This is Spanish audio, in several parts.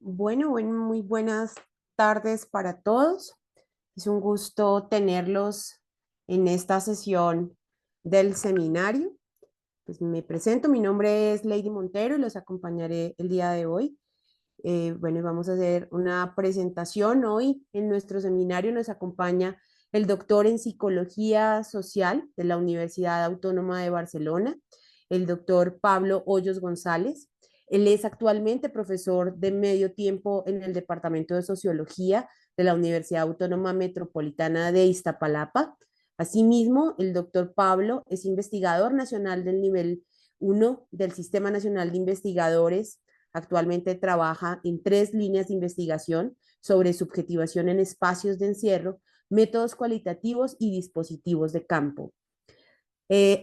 Muy buenas tardes para todos. Es un gusto tenerlos en esta sesión del seminario. Pues me presento, mi nombre es Lady Montero y los acompañaré el día de hoy. Y vamos a hacer una presentación. Hoy en nuestro seminario nos acompaña el doctor en Psicología Social de la Universidad Autónoma de Barcelona, el doctor Pablo Hoyos González. Él es actualmente profesor de medio tiempo en el Departamento de Sociología de la Universidad Autónoma Metropolitana de Iztapalapa. Asimismo, el doctor Pablo es investigador nacional del nivel 1 del Sistema Nacional de Investigadores. Actualmente trabaja en 3 líneas de investigación sobre subjetivación en espacios de encierro, métodos cualitativos y dispositivos de campo.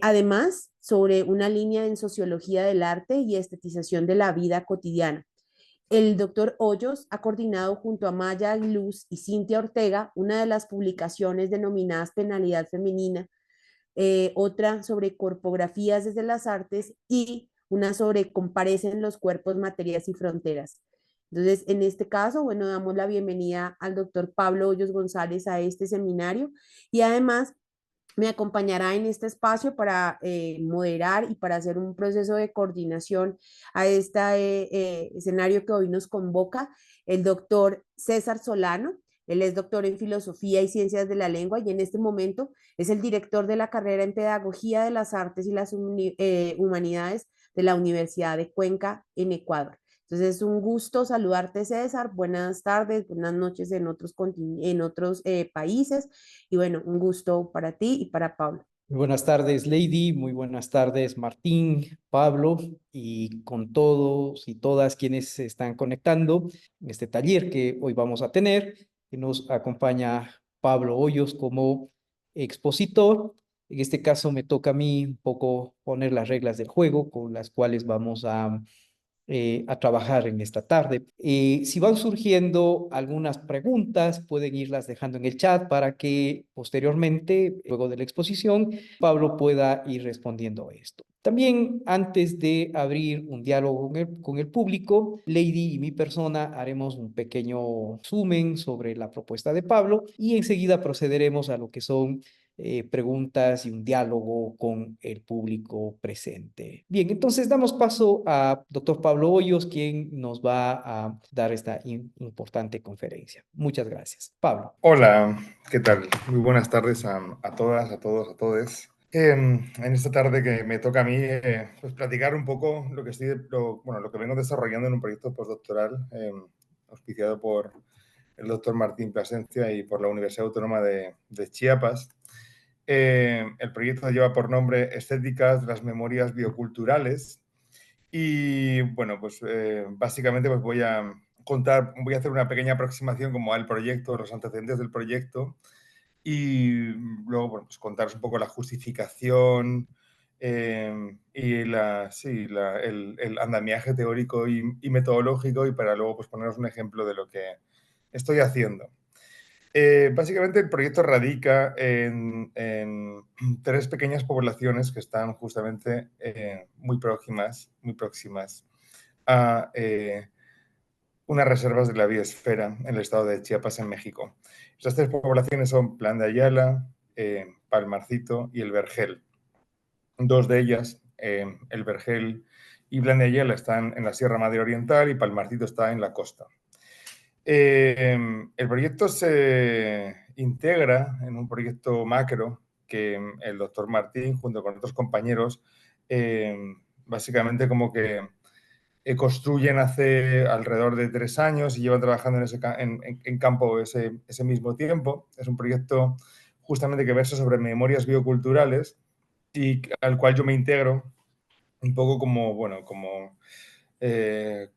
Además, sobre una línea en sociología del arte y estetización de la vida cotidiana. El doctor Hoyos ha coordinado junto a Maya Aguiluz y Cintia Ortega una de las publicaciones denominadas Penalidad Femenina, otra sobre corpografías desde las artes y una sobre comparecen los cuerpos, materias y fronteras. Entonces, en este caso, damos la bienvenida al doctor Pablo Hoyos González a este seminario y además me acompañará en este espacio para moderar y para hacer un proceso de coordinación a este escenario que hoy nos convoca el doctor César Solano. Él es doctor en Filosofía y Ciencias de la Lengua y en este momento es el director de la carrera en Pedagogía de las Artes y las Humanidades de la Universidad de Cuenca en Ecuador. Entonces es un gusto saludarte, César. Buenas tardes, buenas noches en otros países. Y un gusto para ti y para Pablo. Muy buenas tardes, Lady. Muy buenas tardes, Martín, Pablo, y con todos y todas quienes se están conectando en este taller que hoy vamos a tener, que nos acompaña Pablo Hoyos como expositor. En este caso me toca a mí un poco poner las reglas del juego con las cuales vamos a trabajar en esta tarde. Si van surgiendo algunas preguntas, pueden irlas dejando en el chat para que posteriormente, luego de la exposición, Pablo pueda ir respondiendo a esto. También, antes de abrir un diálogo con el público, Lady y mi persona haremos un pequeño resumen sobre la propuesta de Pablo y enseguida procederemos a lo que son preguntas y un diálogo con el público presente. Bien, entonces damos paso a doctor Pablo Hoyos, quien nos va a dar esta importante conferencia. Muchas gracias. Pablo. Hola, ¿qué tal? Muy buenas tardes a todas, a todos, a todes. En esta tarde que me toca a mí pues platicar un poco lo que vengo desarrollando en un proyecto postdoctoral auspiciado por el doctor Martín Plasencia y por la Universidad Autónoma de Chiapas. El proyecto lleva por nombre Estéticas de las Memorias Bioculturales y básicamente pues voy a hacer una pequeña aproximación como al proyecto, los antecedentes del proyecto y luego pues contaros un poco la justificación y el andamiaje teórico y metodológico y para luego pues poneros un ejemplo de lo que estoy haciendo. Básicamente el proyecto radica en 3 pequeñas poblaciones que están justamente muy próximas a unas reservas de la biosfera en el estado de Chiapas, en México. Estas 3 poblaciones son Plan de Ayala, Palmarcito y El Vergel. 2 de ellas, El Vergel y Plan de Ayala, están en la Sierra Madre Oriental y Palmarcito está en la costa. El proyecto se integra en un proyecto macro que el doctor Martín, junto con otros compañeros, básicamente como que construyen hace alrededor de 3 años y llevan trabajando en campo ese mismo tiempo. Es un proyecto justamente que versa sobre memorias bioculturales y al cual yo me integro un poco como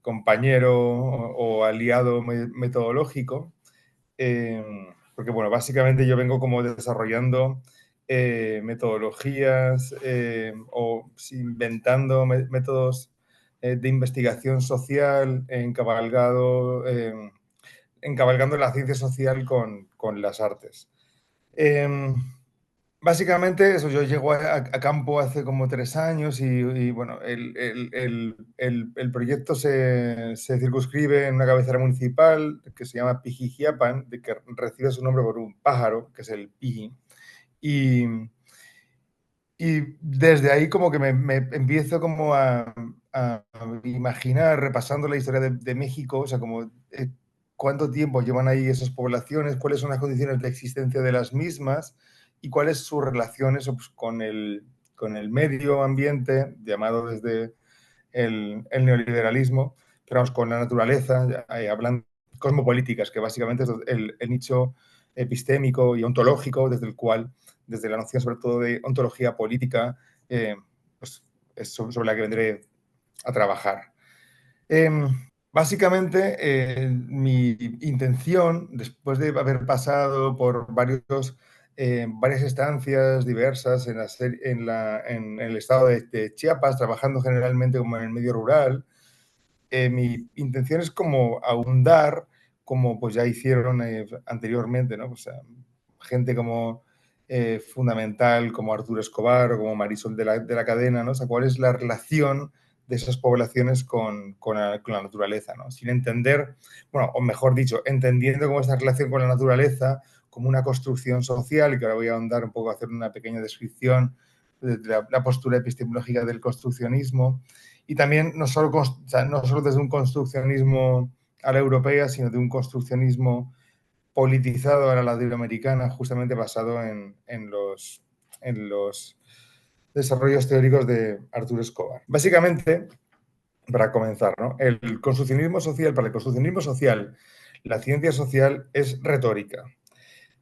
compañero o aliado metodológico, porque básicamente yo vengo como desarrollando metodologías o inventando métodos de investigación social encabalgando la ciencia social con las artes. básicamente eso, yo llego a campo hace como 3 años y, bueno, el proyecto se circunscribe en una cabecera municipal que se llama Pijijiapan, de que recibe su nombre por un pájaro, que es el piji. Y, y desde ahí como que me empiezo como a imaginar, repasando la historia de México, o sea, como cuánto tiempo llevan ahí esas poblaciones, cuáles son las condiciones de existencia de las mismas y cuáles sus relaciones pues, con el medio ambiente, llamado desde el neoliberalismo, pero vamos, con la naturaleza, hablan cosmopolíticas, que básicamente es el nicho epistémico y ontológico desde el cual, desde la noción sobre todo de ontología política, pues es sobre la que vendré a trabajar. Básicamente, mi intención, después de haber pasado por varias estancias diversas en el estado de Chiapas, trabajando generalmente como en el medio rural, mi intención es como ahondar, como pues ya hicieron anteriormente, ¿no? O sea, gente como fundamental, como Arturo Escobar o como Marisol de la Cadena, ¿no? O sea, cuál es la relación de esas poblaciones con la naturaleza, ¿no? Sin entender, bueno, o mejor dicho, entendiendo cómo esta relación con la naturaleza como una construcción social, y que ahora voy a ahondar un poco, a hacer una pequeña descripción de la postura epistemológica del construccionismo, y también no solo, o sea, no solo desde un construccionismo a la europea, sino de un construccionismo politizado a la latinoamericana, justamente basado en los desarrollos teóricos de Arturo Escobar. Básicamente, para comenzar, ¿no? Para el construccionismo social, la ciencia social es retórica.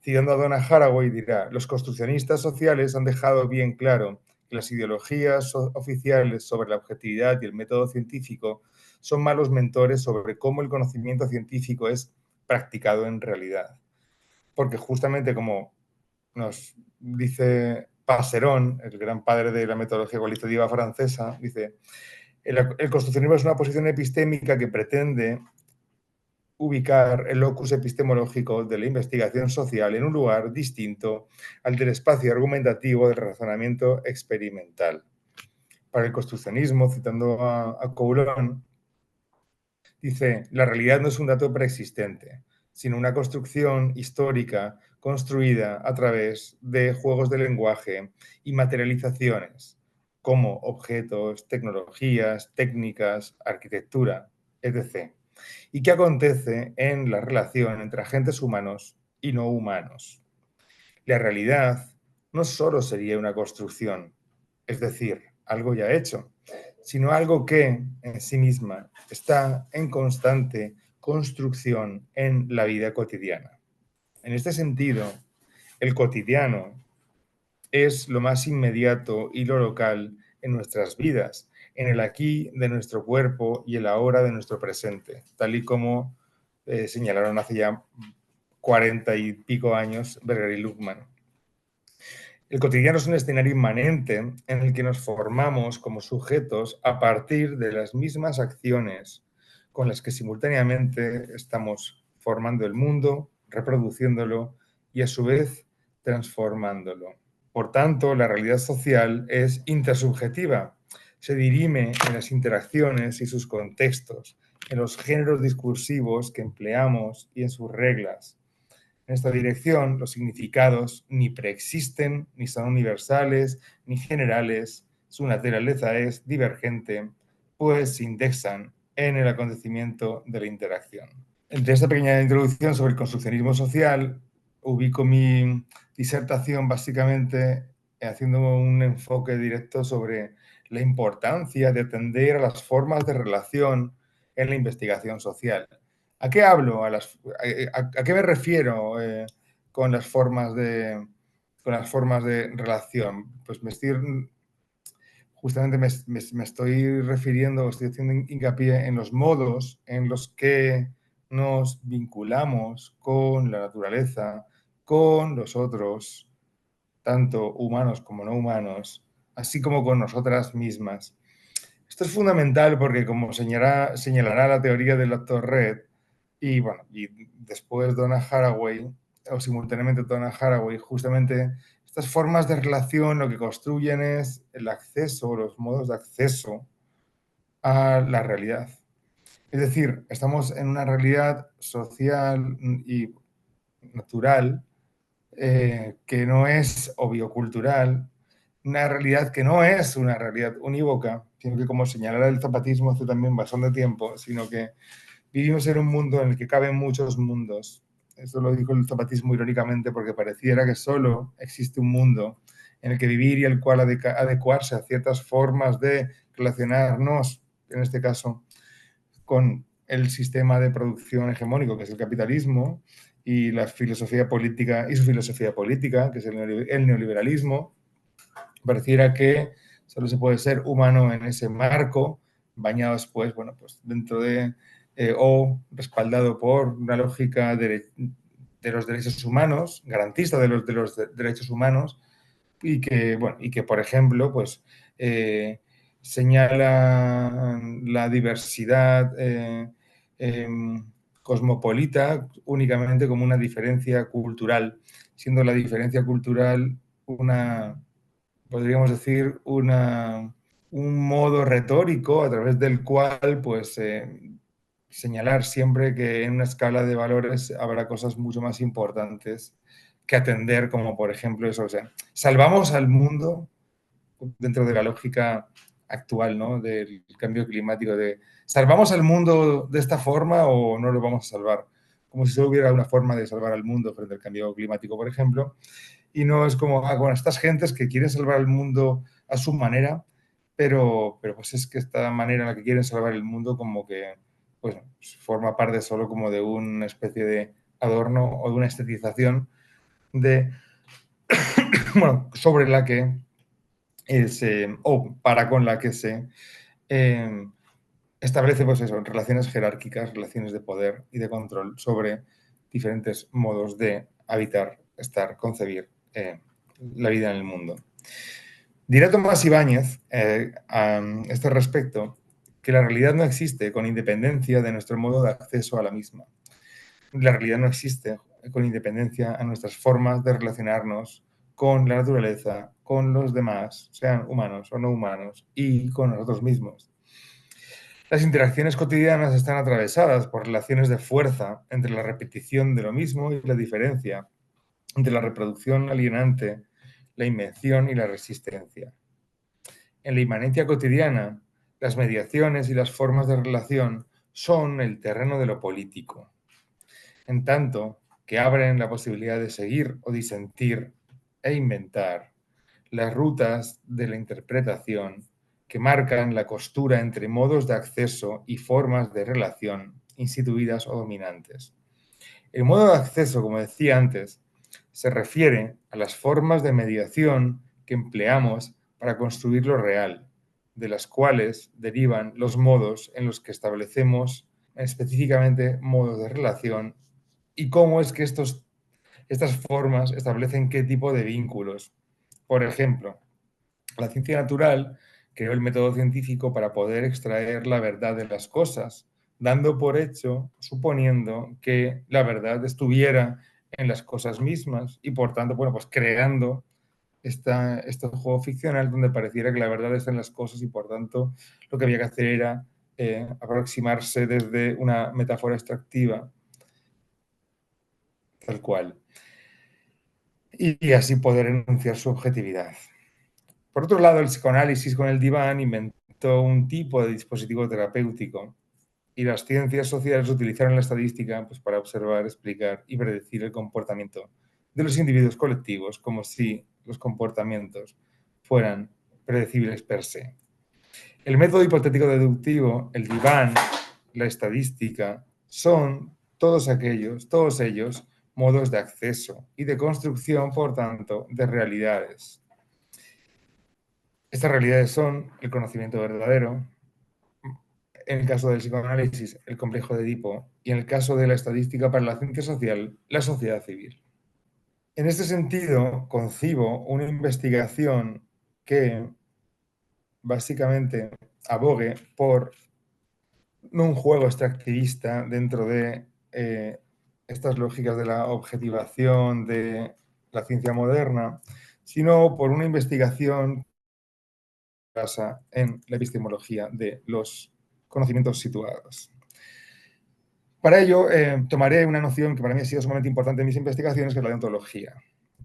Citando a Donna Haraway dirá, los construccionistas sociales han dejado bien claro que las ideologías oficiales sobre la objetividad y el método científico son malos mentores sobre cómo el conocimiento científico es practicado en realidad. Porque justamente como nos dice Passeron, el gran padre de la metodología cualitativa francesa, dice, el construccionismo es una posición epistémica que pretende ubicar el locus epistemológico de la investigación social en un lugar distinto al del espacio argumentativo del razonamiento experimental. Para el construccionismo, citando a Coulon, dice, la realidad no es un dato preexistente, sino una construcción histórica construida a través de juegos de lenguaje y materializaciones, como objetos, tecnologías, técnicas, arquitectura, etc. ¿Y qué acontece en la relación entre agentes humanos y no humanos? La realidad no solo sería una construcción, es decir, algo ya hecho, sino algo que en sí misma está en constante construcción en la vida cotidiana. En este sentido, el cotidiano es lo más inmediato y lo local en nuestras vidas, en el aquí de nuestro cuerpo y el ahora de nuestro presente, tal y como señalaron hace ya 40 y pico años Berger y Luhmann. El cotidiano es un escenario inmanente en el que nos formamos como sujetos a partir de las mismas acciones con las que simultáneamente estamos formando el mundo, reproduciéndolo y a su vez transformándolo. Por tanto, la realidad social es intersubjetiva, se dirime en las interacciones y sus contextos, en los géneros discursivos que empleamos y en sus reglas. En esta dirección, los significados ni preexisten, ni son universales, ni generales. Su naturaleza es divergente, pues se indexan en el acontecimiento de la interacción. Entre esta pequeña introducción sobre el construccionismo social, ubico mi disertación básicamente haciendo un enfoque directo sobre la importancia de atender a las formas de relación en la investigación social. ¿A qué hablo? ¿A qué me refiero con las formas de relación? Pues justamente me estoy refiriendo, estoy haciendo hincapié en los modos en los que nos vinculamos con la naturaleza, con los otros, tanto humanos como no humanos, así como con nosotras mismas. Esto es fundamental porque, como señalará la teoría del actor Red, y bueno, y después Donna Haraway, o simultáneamente Donna Haraway, justamente Estas formas de relación lo que construyen es el acceso, los modos de acceso a la realidad. Es decir, estamos en una realidad social y natural que no es o biocultural, una realidad que no es una realidad unívoca, sino que, como señalara el zapatismo hace también bastante tiempo, sino que vivimos en un mundo en el que caben muchos mundos. Esto lo dijo el zapatismo irónicamente porque pareciera que solo existe un mundo en el que vivir y el cual adecuarse a ciertas formas de relacionarnos, en este caso, con el sistema de producción hegemónico, que es el capitalismo, y la filosofía política, y su filosofía política, que es el neoliberalismo. Pareciera que solo se puede ser humano en ese marco, bañado después, bueno, pues dentro de o respaldado por una lógica de los derechos humanos, garantista de los derechos humanos, y que, bueno, y que por ejemplo, pues señala la diversidad cosmopolita únicamente como una diferencia cultural, siendo la diferencia cultural una, podríamos decir, un modo retórico a través del cual, pues, señalar siempre que en una escala de valores habrá cosas mucho más importantes que atender, como por ejemplo eso, o sea, salvamos al mundo dentro de la lógica actual, ¿no? Del cambio climático, de ¿salvamos al mundo de esta forma o no lo vamos a salvar? Como si solo hubiera una forma de salvar al mundo frente al cambio climático, por ejemplo, y no es como, bueno, estas gentes que quieren salvar el mundo a su manera, pero pues es que esta manera en la que quieren salvar el mundo como que pues, forma parte solo como de una especie de adorno o de una estetización de, bueno, sobre la que o para con la que se eh, establece, pues eso, relaciones jerárquicas, relaciones de poder y de control sobre diferentes modos de habitar, estar, concebir la vida en el mundo. Dirá Tomás Ibáñez a este respecto que la realidad no existe con independencia de nuestro modo de acceso a la misma. La realidad no existe con independencia a nuestras formas de relacionarnos con la naturaleza, con los demás, sean humanos o no humanos, y con nosotros mismos. Las interacciones cotidianas están atravesadas por relaciones de fuerza entre la repetición de lo mismo y la diferencia, entre la reproducción alienante, la invención y la resistencia. En la inmanencia cotidiana, las mediaciones y las formas de relación son el terreno de lo político, en tanto que abren la posibilidad de seguir o disentir e inventar las rutas de la interpretación que marcan la costura entre modos de acceso y formas de relación instituidas o dominantes. El modo de acceso, como decía antes, se refiere a las formas de mediación que empleamos para construir lo real, de las cuales derivan los modos en los que establecemos específicamente modos de relación y cómo es que estas formas establecen qué tipo de vínculos. Por ejemplo, la ciencia natural creó el método científico para poder extraer la verdad de las cosas, dando por hecho, suponiendo que la verdad estuviera en las cosas mismas y por tanto, bueno, pues creando este juego ficcional donde pareciera que la verdad está en las cosas y por tanto lo que había que hacer era aproximarse desde una metáfora extractiva, tal cual, y así poder enunciar su objetividad. Por otro lado, el psicoanálisis con el diván inventó un tipo de dispositivo terapéutico y las ciencias sociales utilizaron la estadística pues, para observar, explicar y predecir el comportamiento de los individuos colectivos como si los comportamientos fueran predecibles per se. El método hipotético deductivo, el diván, la estadística, son todos ellos, modos de acceso y de construcción, por tanto, de realidades. Estas realidades son el conocimiento verdadero, en el caso del psicoanálisis, el complejo de Edipo, y en el caso de la estadística para la ciencia social, la sociedad civil. En este sentido, concibo una investigación que básicamente abogue por no un juego extractivista dentro de estas lógicas de la objetivación de la ciencia moderna, sino por una investigación que se basa en la epistemología de los conocimientos situados. Para ello, tomaré una noción que para mí ha sido sumamente importante en mis investigaciones, que es la deontología,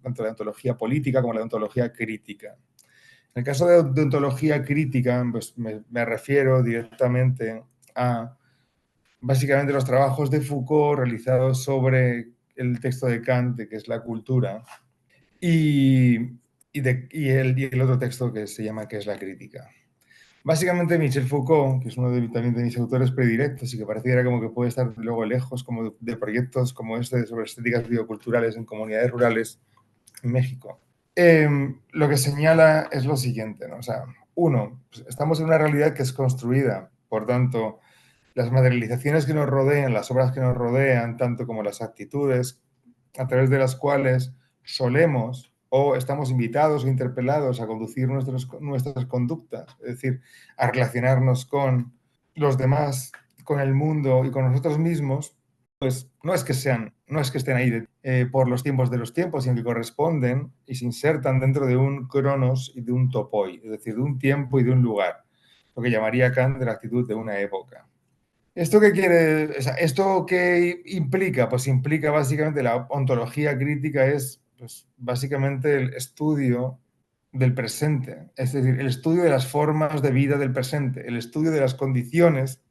tanto la deontología política como la deontología crítica. En el caso de deontología crítica, pues me refiero directamente a básicamente los trabajos de Foucault realizados sobre el texto de Kant, que es la cultura, y el otro texto que se llama que es la crítica. Básicamente Michel Foucault, que es uno también de mis autores predilectos y que pareciera como que puede estar luego lejos como de proyectos como este sobre estéticas bioculturales en comunidades rurales en México, lo que señala es lo siguiente, ¿no? O sea, uno, pues estamos en una realidad que es construida, por tanto, las materializaciones que nos rodean, las obras que nos rodean, tanto como las actitudes a través de las cuales solemos o estamos invitados o interpelados a conducir nuestras conductas, es decir, a relacionarnos con los demás, con el mundo y con nosotros mismos, pues no es que estén ahí por los tiempos de los tiempos, sino que corresponden y se insertan dentro de un cronos y de un topoi, es decir, de un tiempo y de un lugar, lo que llamaría Kant de la actitud de una época. ¿Esto qué quiere? O sea, ¿esto qué implica? Pues implica básicamente la ontología crítica es pues, básicamente el estudio del presente, es decir, el estudio de las formas de vida del presente, el estudio de las condiciones,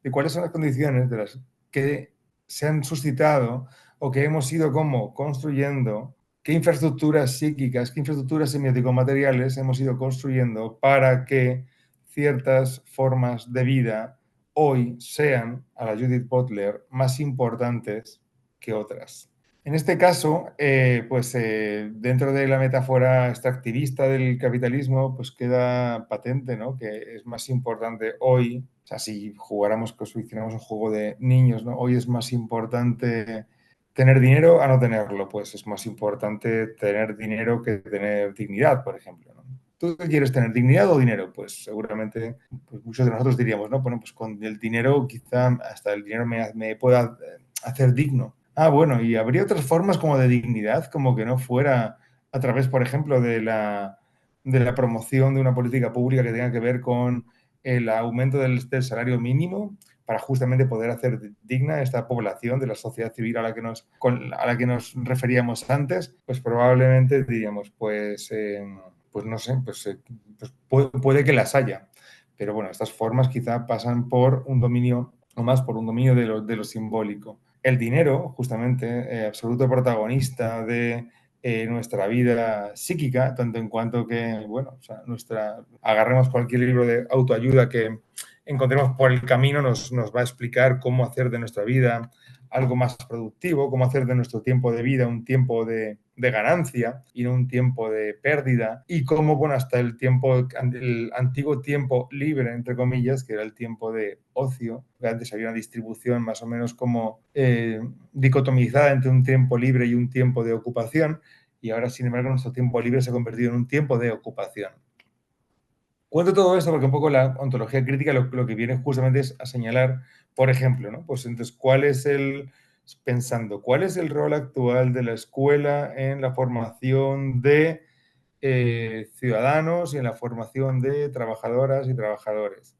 de cuáles son las condiciones de las que se han suscitado o que hemos ido como construyendo, qué infraestructuras psíquicas, qué infraestructuras semiótico-materiales hemos ido construyendo para que ciertas formas de vida hoy sean, a la Judith Butler, más importantes que otras. En este caso, dentro de la metáfora extractivista del capitalismo, pues queda patente, ¿no? Que es más importante hoy, o sea, si jugáramos, si hiciéramos un juego de niños, ¿no? Hoy es más importante tener dinero a no tenerlo, pues es más importante tener dinero que tener dignidad, por ejemplo, ¿no? ¿Tú qué quieres tener, dignidad o dinero? Pues seguramente pues muchos de nosotros diríamos, ¿no? Bueno, pues con el dinero quizá hasta el dinero me pueda hacer digno. Ah, bueno, y habría otras formas como de dignidad, como que no fuera a través, por ejemplo, de la promoción de una política pública que tenga que ver con el aumento del salario mínimo para justamente poder hacer digna esta población de la sociedad civil a la que nos referíamos antes, pues probablemente diríamos, pues no sé, puede que las haya. Pero bueno, estas formas quizá pasan por un dominio, o más por un dominio de lo simbólico. El dinero, justamente, absoluto protagonista de nuestra vida psíquica, tanto en cuanto que, bueno, o sea, agarremos cualquier libro de autoayuda que encontremos por el camino, nos va a explicar cómo hacer de nuestra vida algo más productivo, cómo hacer de nuestro tiempo de vida un tiempo de ganancia y no un tiempo de pérdida, y cómo, bueno, hasta el antiguo tiempo libre, entre comillas, que era el tiempo de ocio, que antes había una distribución más o menos como dicotomizada entre un tiempo libre y un tiempo de ocupación, y ahora, sin embargo, nuestro tiempo libre se ha convertido en un tiempo de ocupación. Cuento todo esto porque un poco la ontología crítica lo que viene justamente es a señalar, por ejemplo, ¿no? Pues entonces, ¿cuál es el rol actual de la escuela en la formación de ciudadanos y en la formación de trabajadoras y trabajadores?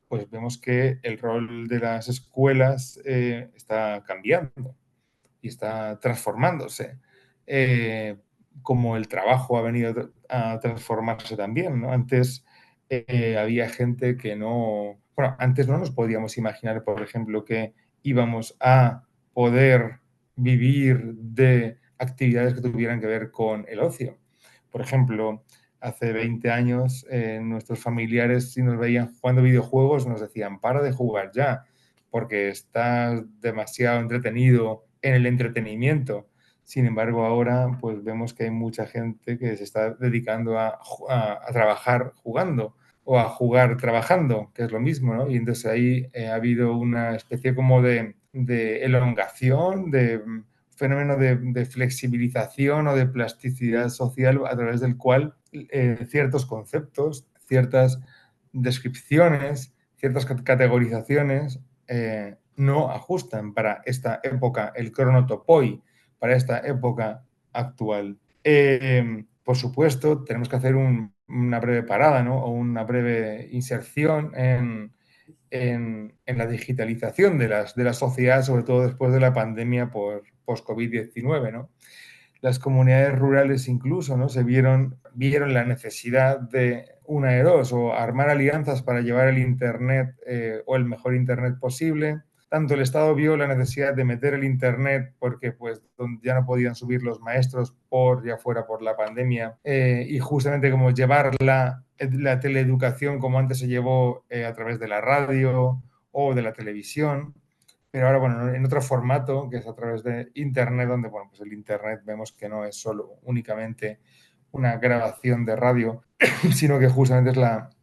Pues vemos que el rol de las escuelas está cambiando y está transformándose, como el trabajo ha venido a transformarse también, ¿no? Antes había gente que no... Bueno, antes no nos podíamos imaginar, por ejemplo, que íbamos a poder vivir de actividades que tuvieran que ver con el ocio. Por ejemplo, hace 20 años nuestros familiares, si nos veían jugando videojuegos, nos decían, para de jugar ya, porque estás demasiado entretenido en el entretenimiento. Sin embargo, ahora pues vemos que hay mucha gente que se está dedicando a trabajar jugando o a jugar trabajando, que es lo mismo, ¿no? Y entonces ahí ha habido una especie como de elongación, de fenómeno de flexibilización o de plasticidad social a través del cual ciertos conceptos, ciertas descripciones, ciertas categorizaciones no ajustan para esta época, el cronotopoi, para esta época actual. por supuesto, tenemos que hacer una breve parada, ¿no? O una breve inserción en la digitalización de la sociedad, sobre todo después de la pandemia por post-COVID-19, ¿no? Las comunidades rurales incluso, ¿no? Vieron la necesidad de una de dos, o armar alianzas para llevar el Internet o el mejor Internet posible. Tanto el Estado vio la necesidad de meter el Internet porque pues ya no podían subir los maestros ya fuera por la pandemia, y justamente como llevar la teleeducación como antes se llevó a través de la radio o de la televisión, pero ahora, bueno, en otro formato, que es a través de Internet, donde, bueno, pues el Internet vemos que no es solo únicamente una grabación de radio, sino que justamente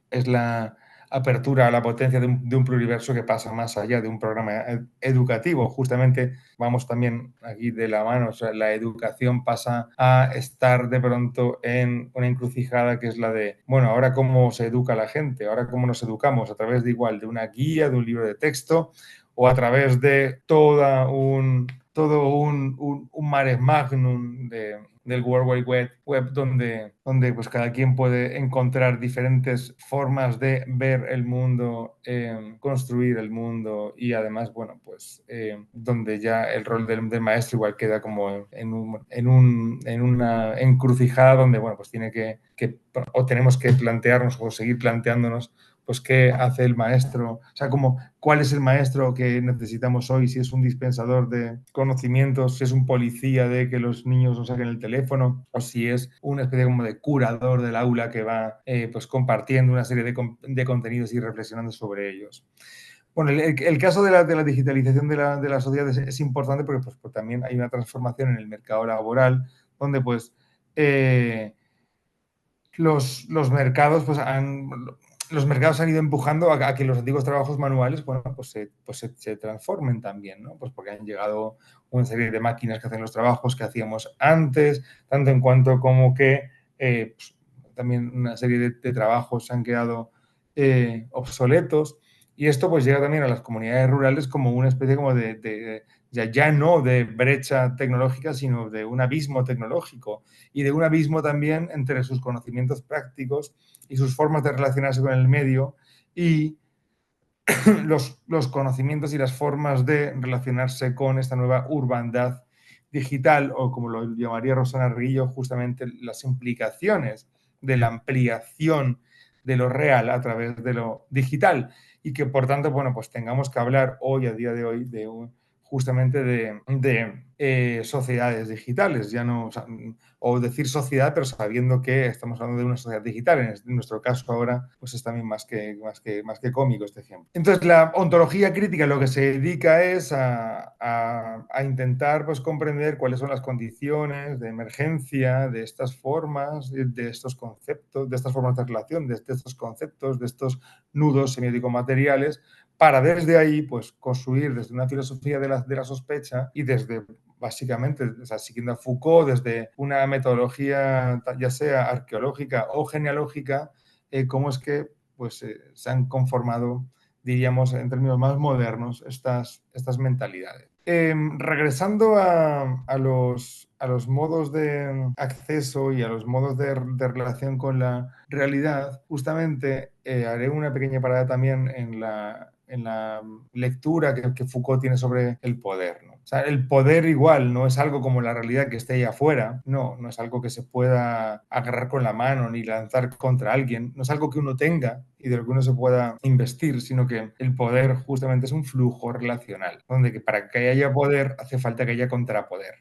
es la apertura a la potencia de un pluriverso que pasa más allá de un programa educativo. Justamente vamos también aquí de la mano, o sea, la educación pasa a estar de pronto en una encrucijada que es la de, bueno, ahora cómo se educa la gente, ahora cómo nos educamos, a través de una guía, de un libro de texto, o a través de todo un mare magnum del World Wide Web donde pues cada quien puede encontrar diferentes formas de ver el mundo, construir el mundo, y además, bueno, pues donde ya el rol del maestro igual queda como en una encrucijada donde, bueno, pues o tenemos que plantearnos o seguir planteándonos pues qué hace el maestro, o sea, como cuál es el maestro que necesitamos hoy, si es un dispensador de conocimientos, si es un policía de que los niños no saquen el teléfono, o si es una especie como de curador del aula que va pues compartiendo una serie de contenidos y reflexionando sobre ellos. Bueno, el caso de la digitalización de la sociedad es importante porque pues también hay una transformación en el mercado laboral donde pues los mercados los mercados han ido empujando a que los antiguos trabajos manuales, bueno, se transformen también, ¿no? Pues porque han llegado una serie de máquinas que hacen los trabajos que hacíamos antes, tanto en cuanto como que pues, también una serie de trabajos se han quedado obsoletos, y esto pues llega también a las comunidades rurales como una especie como ya no de brecha tecnológica, sino de un abismo tecnológico, y de un abismo también entre sus conocimientos prácticos y sus formas de relacionarse con el medio, y los conocimientos y las formas de relacionarse con esta nueva urbanidad digital, o como lo llamaría Rosana Reguillo, justamente las implicaciones de la ampliación de lo real a través de lo digital, y que por tanto, bueno, pues tengamos que hablar hoy, a día de hoy, justamente de sociedades digitales, ya no, o decir sociedad, pero sabiendo que estamos hablando de una sociedad digital. En nuestro caso ahora, pues es también más que cómico este ejemplo. Entonces, la ontología crítica lo que se dedica es a intentar pues comprender cuáles son las condiciones de emergencia de estas formas, de estos conceptos, de estas formas de relación, de estos conceptos, de estos nudos semiótico-materiales, para desde ahí pues construir desde una filosofía de la sospecha, y desde básicamente, o sea, siguiendo a Foucault, desde una metodología ya sea arqueológica o genealógica, cómo es que pues, se han conformado, diríamos en términos más modernos, estas mentalidades. Regresando a los modos de acceso y a los modos de relación con la realidad, justamente haré una pequeña parada también en la lectura que Foucault tiene sobre el poder, ¿no? O sea, el poder igual no es algo como la realidad que esté ahí afuera, no es algo que se pueda agarrar con la mano ni lanzar contra alguien, no es algo que uno tenga y de lo que uno se pueda investir, sino que el poder justamente es un flujo relacional, donde que para que haya poder hace falta que haya contrapoder.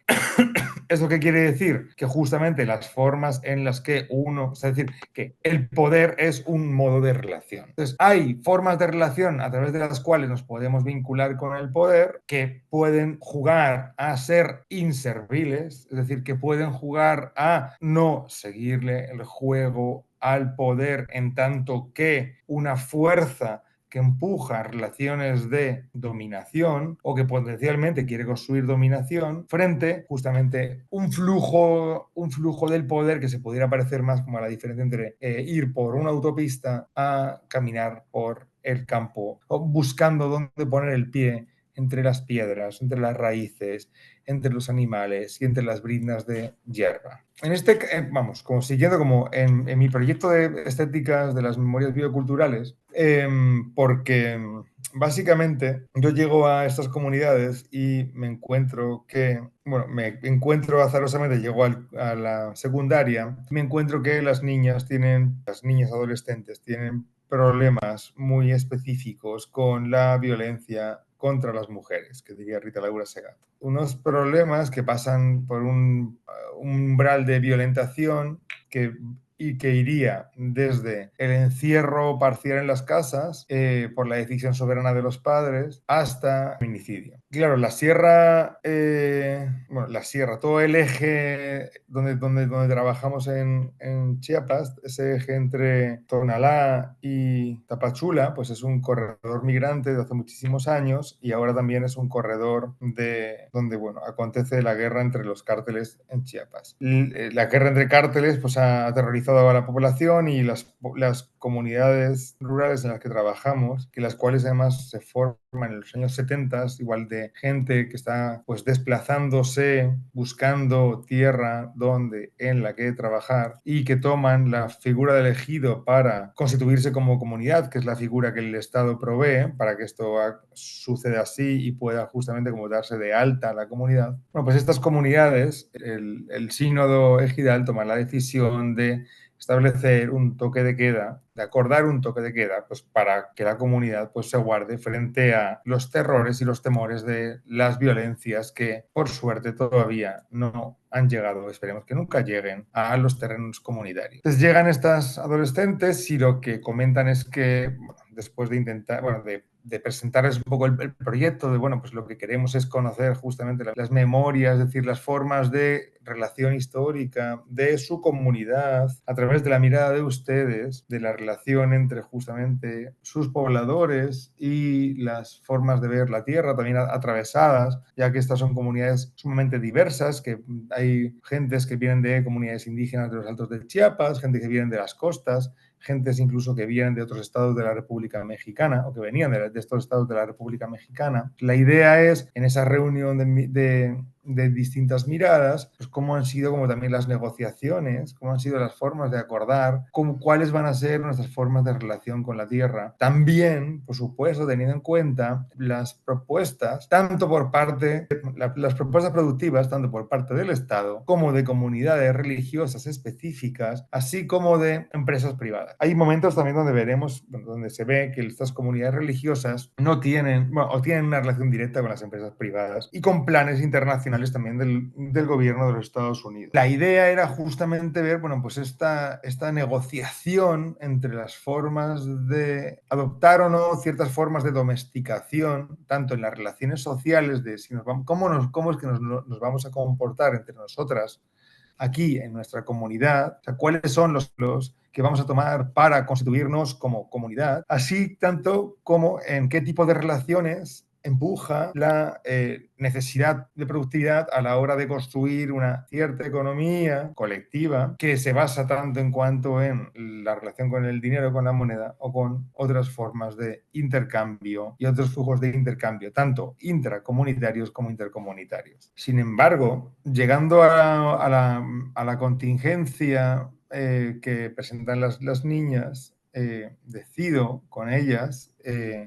¿Eso qué quiere decir? Que justamente las formas en las que es decir, que el poder es un modo de relación. Entonces, hay formas de relación a través de las cuales nos podemos vincular con el poder que pueden jugar a ser inservibles, es decir, que pueden jugar a no seguirle el juego al poder, en tanto que una fuerza que empuja relaciones de dominación, o que potencialmente quiere construir dominación, frente justamente un flujo del poder que se pudiera parecer más como a la diferencia entre ir por una autopista a caminar por el campo, o buscando dónde poner el pie entre las piedras, entre las raíces, entre los animales y entre las briznas de hierba. Vamos, como siguiendo como en mi proyecto de estéticas de las memorias bioculturales, porque básicamente yo llego a estas comunidades y me encuentro azarosamente, llego a la secundaria, me encuentro que las niñas adolescentes tienen problemas muy específicos con la violencia contra las mujeres, que diría Rita Laura Segato. Unos problemas que pasan por un umbral de violentación que iría desde el encierro parcial en las casas por la decisión soberana de los padres hasta el feminicidio. Claro, la sierra, todo el eje donde trabajamos en Chiapas, ese eje entre Tonalá y Tapachula, pues es un corredor migrante de hace muchísimos años y ahora también es un corredor donde acontece la guerra entre los cárteles en Chiapas. La guerra entre cárteles pues ha aterrorizado a la población y las comunidades rurales en las que trabajamos, que las cuales además se forman en los años 70, igual de gente que está pues desplazándose, buscando tierra en la que trabajar y que toman la figura del ejido para constituirse como comunidad, que es la figura que el Estado provee para que esto suceda así y pueda justamente como darse de alta a la comunidad. Bueno, pues estas comunidades, el sínodo ejidal toma la decisión de establecer un toque de queda, de acordar un toque de queda, pues para que la comunidad pues se guarde frente a los terrores y los temores de las violencias que por suerte todavía no han llegado, esperemos que nunca lleguen a los terrenos comunitarios. Entonces llegan estas adolescentes y lo que comentan es que después de intentar, de presentarles un poco el proyecto, pues lo que queremos es conocer justamente las memorias, es decir, las formas de relación histórica de su comunidad a través de la mirada de ustedes, de la relación entre justamente sus pobladores y las formas de ver la tierra también atravesadas, ya que estas son comunidades sumamente diversas, que hay gentes que vienen de comunidades indígenas de los Altos de Chiapas, gente que vienen de las costas, gentes incluso que vienen de otros estados de la República Mexicana o que venían de estos estados de la República Mexicana. La idea es, en esa reunión de distintas miradas, pues cómo han sido como también las negociaciones, cómo han sido las formas de acordar, cuáles van a ser nuestras formas de relación con la tierra. También, por supuesto, teniendo en cuenta las propuestas, las propuestas productivas, tanto por parte del Estado como de comunidades religiosas específicas, así como de empresas privadas. Hay momentos también donde veremos, donde se ve que estas comunidades religiosas no tienen, o tienen una relación directa con las empresas privadas y con planes internacionales también del gobierno de los Estados Unidos. La idea era justamente ver, pues esta negociación entre las formas de adoptar o no ciertas formas de domesticación, tanto en las relaciones sociales de cómo es que nos vamos a comportar entre nosotras aquí en nuestra comunidad, o sea, cuáles son los que vamos a tomar para constituirnos como comunidad, así tanto como en qué tipo de relaciones empuja la necesidad de productividad a la hora de construir una cierta economía colectiva que se basa tanto en cuanto en la relación con el dinero, con la moneda o con otras formas de intercambio y otros flujos de intercambio, tanto intracomunitarios como intercomunitarios. Sin embargo, llegando a la contingencia que presentan las niñas, decido con ellas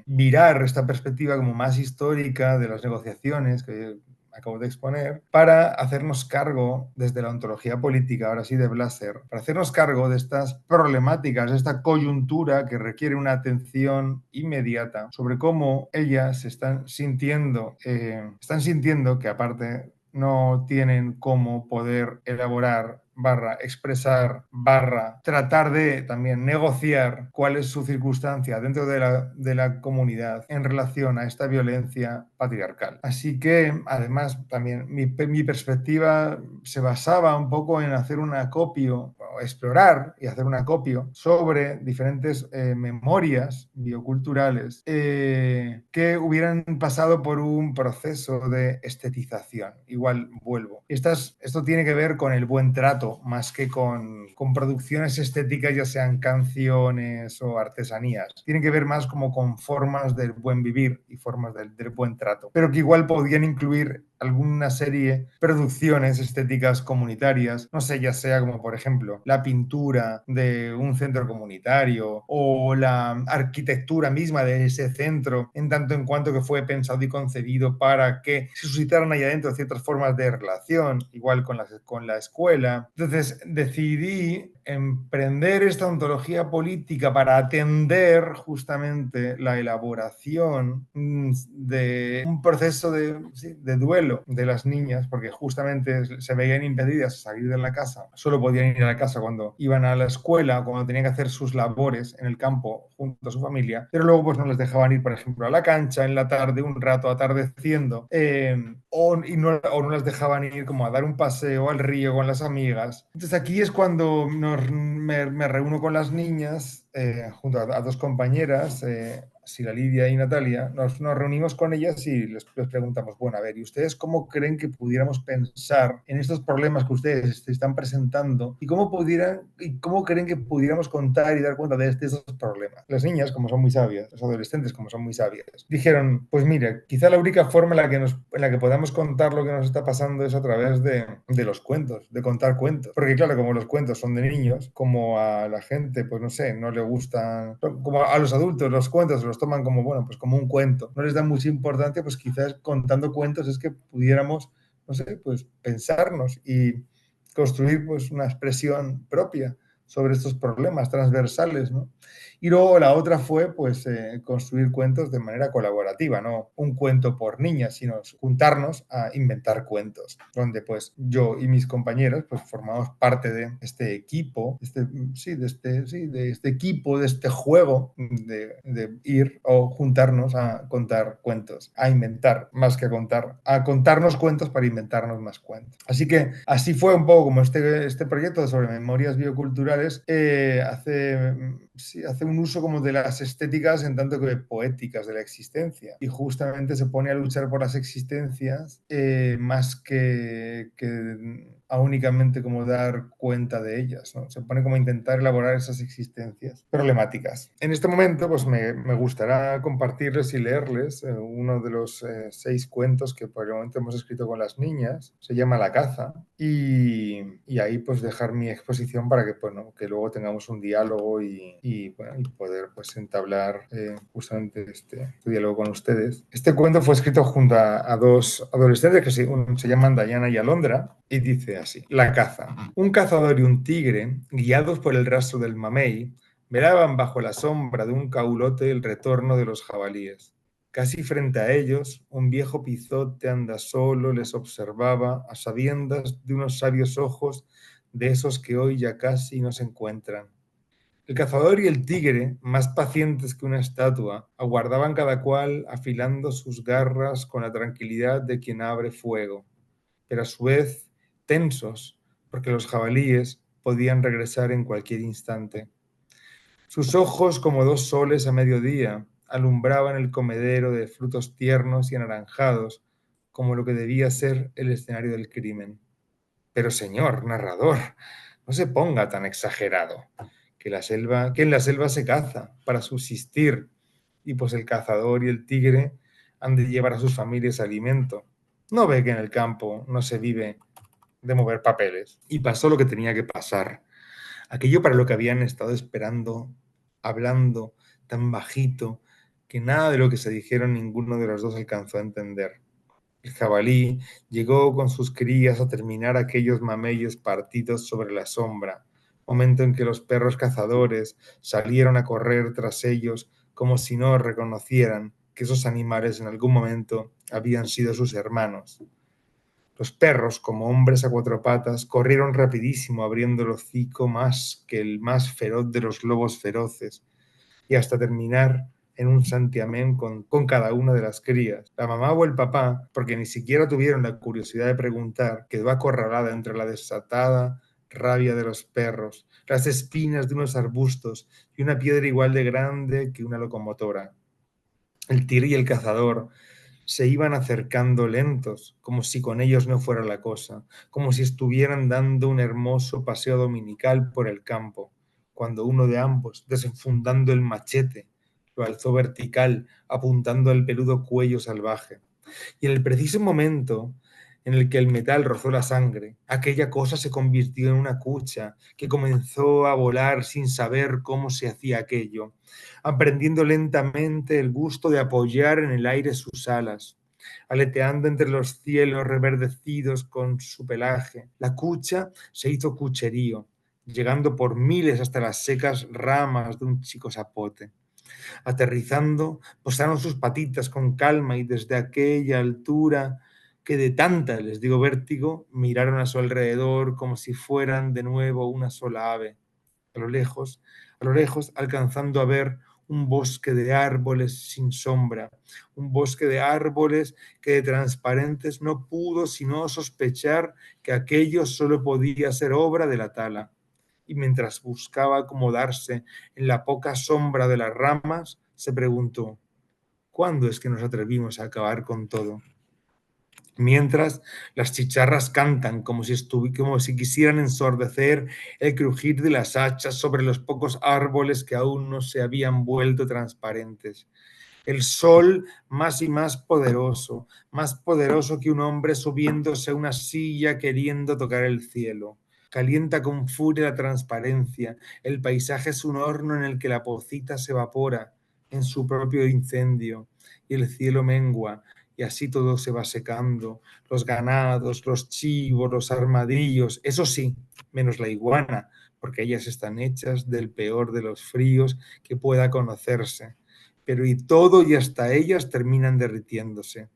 mirar esta perspectiva como más histórica de las negociaciones que acabo de exponer para hacernos cargo desde la ontología política, ahora sí de Blasser, para hacernos cargo de estas problemáticas, de esta coyuntura que requiere una atención inmediata sobre cómo ellas están sintiendo que aparte no tienen cómo poder elaborar expresar, tratar de también negociar cuál es su circunstancia dentro de la comunidad en relación a esta violencia patriarcal. Así que, además, también mi perspectiva se basaba un poco en hacer un acopio explorar y hacer un acopio sobre diferentes memorias bioculturales que hubieran pasado por un proceso de estetización. Igual vuelvo. Esto tiene que ver con el buen trato más que con producciones estéticas, ya sean canciones o artesanías. Tiene que ver más como con formas del buen vivir y formas del buen trato, pero que igual podían incluir alguna serie de producciones estéticas comunitarias, no sé, ya sea como por ejemplo la pintura de un centro comunitario o la arquitectura misma de ese centro, en tanto en cuanto que fue pensado y concebido para que se suscitaran ahí adentro ciertas formas de relación, igual con la escuela. Entonces decidí emprender esta ontología política para atender justamente la elaboración de un proceso de duelo de las niñas, porque justamente se veían impedidas a salir de la casa, solo podían ir a la casa cuando iban a la escuela, cuando tenían que hacer sus labores en el campo junto a su familia, pero luego pues no les dejaban ir, por ejemplo, a la cancha en la tarde, un rato atardeciendo, o no las dejaban ir como a dar un paseo al río con las amigas. Entonces aquí es cuando me reúno con las niñas, junto a dos compañeras, Sila Lidia y Natalia, nos reunimos con ellas y les preguntamos, bueno, a ver, ¿y ustedes cómo creen que pudiéramos pensar en estos problemas que ustedes se están presentando y cómo creen que pudiéramos contar y dar cuenta de estos problemas? Las niñas, como son muy sabias, los adolescentes, como son muy sabias, dijeron, pues mira, quizá la única forma en la que podamos contar lo que nos está pasando es a través de los cuentos, de contar cuentos. Porque claro, como los cuentos son de niños, como a la gente, pues no sé, no le gustan, como a los adultos los cuentos los toman como, bueno, pues como un cuento, no les dan mucha importancia, pues quizás contando cuentos es que pudiéramos, no sé, pues pensarnos y construir pues una expresión propia sobre estos problemas transversales, ¿no? Y luego la otra fue pues construir cuentos de manera colaborativa, no un cuento por niñas, sino juntarnos a inventar cuentos, donde pues yo y mis compañeros pues formamos parte de este equipo, de este equipo, de este juego de ir o juntarnos a contar cuentos, a inventar más que a contarnos cuentos para inventarnos más cuentos. Así que así fue un poco como este proyecto sobre memorias bioculturales hace un uso como de las estéticas en tanto que poéticas de la existencia, y justamente se pone a luchar por las existencias más que a únicamente como dar cuenta de ellas, ¿no? Se pone como a intentar elaborar esas existencias problemáticas. En este momento pues me gustará compartirles y leerles uno de los 6 cuentos que por el momento hemos escrito con las niñas, se llama La caza, y ahí pues dejar mi exposición para que, bueno, que luego tengamos un diálogo y poder pues entablar justamente este diálogo con ustedes. Este cuento fue escrito junto a dos adolescentes que se llaman Dayana y Alondra, y dice así: La caza. Un cazador y un tigre, guiados por el rastro del mamey, velaban bajo la sombra de un caulote el retorno de los jabalíes. Casi frente a ellos, un viejo pizote andasolo les observaba a sabiendas de unos sabios ojos de esos que hoy ya casi no se encuentran. El cazador y el tigre, más pacientes que una estatua, aguardaban cada cual afilando sus garras con la tranquilidad de quien abre fuego, pero a su vez tensos, porque los jabalíes podían regresar en cualquier instante. Sus ojos, como dos soles a mediodía, alumbraban el comedero de frutos tiernos y anaranjados, como lo que debía ser el escenario del crimen. Pero señor narrador, no se ponga tan exagerado, que en la selva se caza para subsistir, y pues el cazador y el tigre han de llevar a sus familias alimento. No ve que en el campo no se vive de mover papeles. Y pasó lo que tenía que pasar. Aquello para lo que habían estado esperando, hablando tan bajito, que nada de lo que se dijeron ninguno de los dos alcanzó a entender. El jabalí llegó con sus crías a terminar aquellos mameyes partidos sobre la sombra, momento en que los perros cazadores salieron a correr tras ellos como si no reconocieran que esos animales en algún momento habían sido sus hermanos. Los perros, como hombres a 4 patas, corrieron rapidísimo abriendo el hocico más que el más feroz de los lobos feroces, y hasta terminar en un santiamén con cada una de las crías. La mamá o el papá, porque ni siquiera tuvieron la curiosidad de preguntar, quedó acorralada entre la desatada rabia de los perros, las espinas de unos arbustos y una piedra igual de grande que una locomotora. El tigre y el cazador se iban acercando lentos, como si con ellos no fuera la cosa, como si estuvieran dando un hermoso paseo dominical por el campo, cuando uno de ambos, desenfundando el machete, lo alzó vertical, apuntando al peludo cuello salvaje. Y en el preciso momento en el que el metal rozó la sangre, aquella cosa se convirtió en una cucha que comenzó a volar sin saber cómo se hacía aquello, aprendiendo lentamente el gusto de apoyar en el aire sus alas, aleteando entre los cielos reverdecidos con su pelaje. La cucha se hizo cucherío, llegando por miles hasta las secas ramas de un chico zapote. Aterrizando, posaron sus patitas con calma y desde aquella altura que de tanta, les digo, vértigo, miraron a su alrededor como si fueran de nuevo una sola ave. A lo lejos, alcanzando a ver un bosque de árboles sin sombra, un bosque de árboles que de transparentes no pudo sino sospechar que aquello solo podía ser obra de la tala. Y mientras buscaba acomodarse en la poca sombra de las ramas, se preguntó, ¿cuándo es que nos atrevimos a acabar con todo? Mientras las chicharras cantan como si quisieran ensordecer el crujir de las hachas sobre los pocos árboles que aún no se habían vuelto transparentes. El sol más y más poderoso que un hombre subiéndose a una silla queriendo tocar el cielo. Calienta con furia la transparencia. El paisaje es un horno en el que la pocita se evapora en su propio incendio y el cielo mengua y así todo se va secando. Los ganados, los chivos, los armadillos, eso sí, menos la iguana, porque ellas están hechas del peor de los fríos que pueda conocerse. Pero y todo y hasta ellas terminan derritiéndose.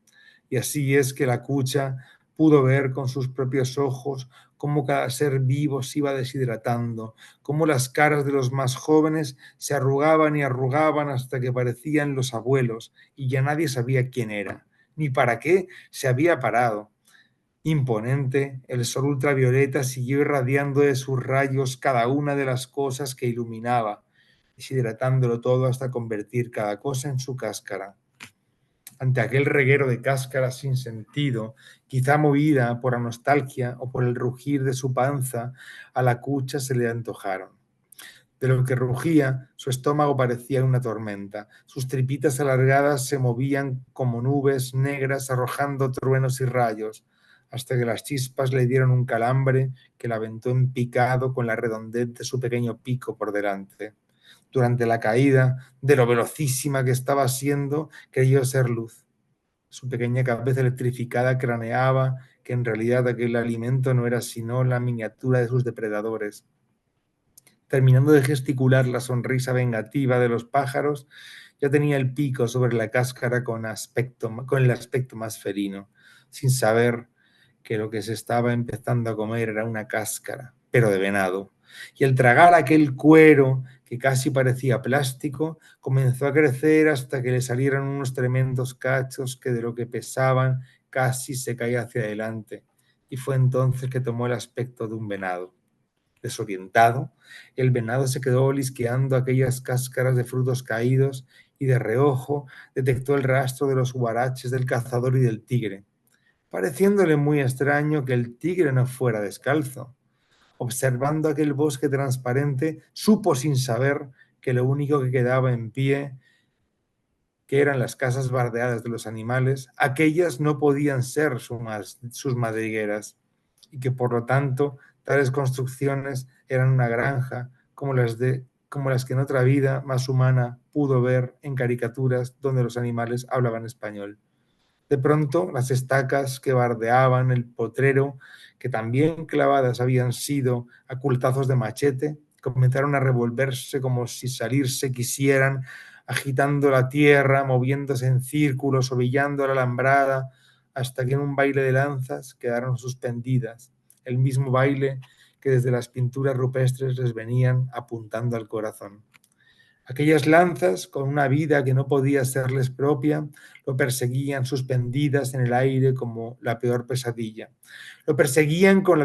Y así es que la cucha pudo ver con sus propios ojos cómo cada ser vivo se iba deshidratando, cómo las caras de los más jóvenes se arrugaban y arrugaban hasta que parecían los abuelos y ya nadie sabía quién era, ni para qué se había parado. Imponente, el sol ultravioleta siguió irradiando de sus rayos cada una de las cosas que iluminaba, deshidratándolo todo hasta convertir cada cosa en su cáscara. Ante aquel reguero de cáscaras sin sentido, quizá movida por la nostalgia o por el rugir de su panza, a la cucha se le antojaron. De lo que rugía, su estómago parecía una tormenta. Sus tripitas alargadas se movían como nubes negras arrojando truenos y rayos, hasta que las chispas le dieron un calambre que la aventó en picado con la redondez de su pequeño pico por delante. Durante la caída, de lo velocísima que estaba siendo, creyó ser luz. Su pequeña cabeza electrificada craneaba que en realidad aquel alimento no era sino la miniatura de sus depredadores. Terminando de gesticular la sonrisa vengativa de los pájaros, ya tenía el pico sobre la cáscara con el aspecto más felino, sin saber que lo que se estaba empezando a comer era una cáscara, pero de venado. Y al tragar aquel cuero que casi parecía plástico, comenzó a crecer hasta que le salieron unos tremendos cachos que de lo que pesaban casi se caía hacia adelante. Y fue entonces que tomó el aspecto de un venado. Desorientado, el venado se quedó olisqueando aquellas cáscaras de frutos caídos y de reojo detectó el rastro de los huaraches del cazador y del tigre, pareciéndole muy extraño que el tigre no fuera descalzo. Observando aquel bosque transparente, supo sin saber que lo único que quedaba en pie, que eran las casas bardeadas de los animales, aquellas no podían ser sus madrigueras, y que por lo tanto tales construcciones eran una granja como las que en otra vida más humana pudo ver en caricaturas donde los animales hablaban español. De pronto, las estacas que bardeaban el potrero, que también clavadas habían sido a cultazos de machete, comenzaron a revolverse como si salirse quisieran, agitando la tierra, moviéndose en círculos, ovillando la alambrada, hasta que en un baile de lanzas quedaron suspendidas, el mismo baile que desde las pinturas rupestres les venían apuntando al corazón. Aquellas lanzas, con una vida que no podía serles propia, lo perseguían suspendidas en el aire como la peor pesadilla. Lo perseguían con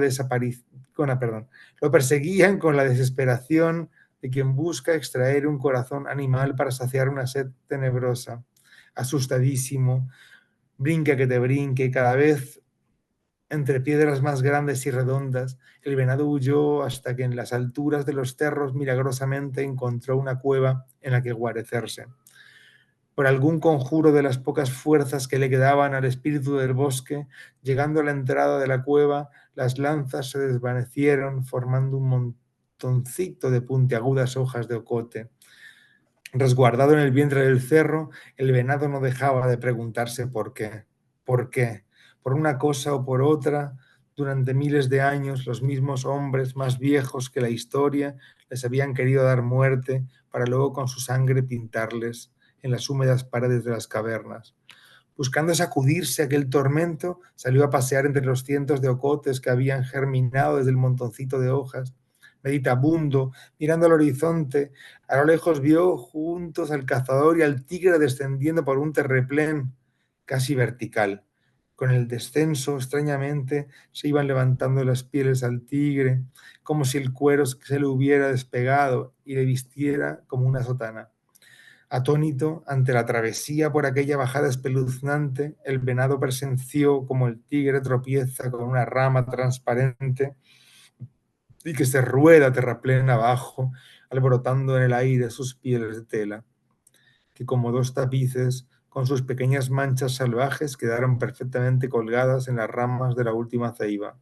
perdón, lo perseguían con la desesperación de quien busca extraer un corazón animal para saciar una sed tenebrosa. Asustadísimo, brinca que te brinque, cada vez entre piedras más grandes y redondas, el venado huyó hasta que en las alturas de los cerros milagrosamente encontró una cueva en la que guarecerse. Por algún conjuro de las pocas fuerzas que le quedaban al espíritu del bosque, llegando a la entrada de la cueva, las lanzas se desvanecieron formando un montoncito de puntiagudas hojas de ocote. Resguardado en el vientre del cerro, el venado no dejaba de preguntarse por qué. ¿Por qué? Por una cosa o por otra, durante miles de años, los mismos hombres más viejos que la historia les habían querido dar muerte para luego con su sangre pintarles en las húmedas paredes de las cavernas. Buscando sacudirse aquel tormento, salió a pasear entre los cientos de ocotes que habían germinado desde el montoncito de hojas. Meditabundo, mirando al horizonte, a lo lejos vio juntos al cazador y al tigre descendiendo por un terraplén casi vertical. Con el descenso, extrañamente, se iban levantando las pieles al tigre, como si el cuero se le hubiera despegado y le vistiera como una sotana. Atónito ante la travesía por aquella bajada espeluznante, el venado presenció como el tigre tropieza con una rama transparente y que se rueda terraplén abajo, alborotando en el aire sus pieles de tela, que como dos tapices, con sus pequeñas manchas salvajes, quedaron perfectamente colgadas en las ramas de la última ceiba.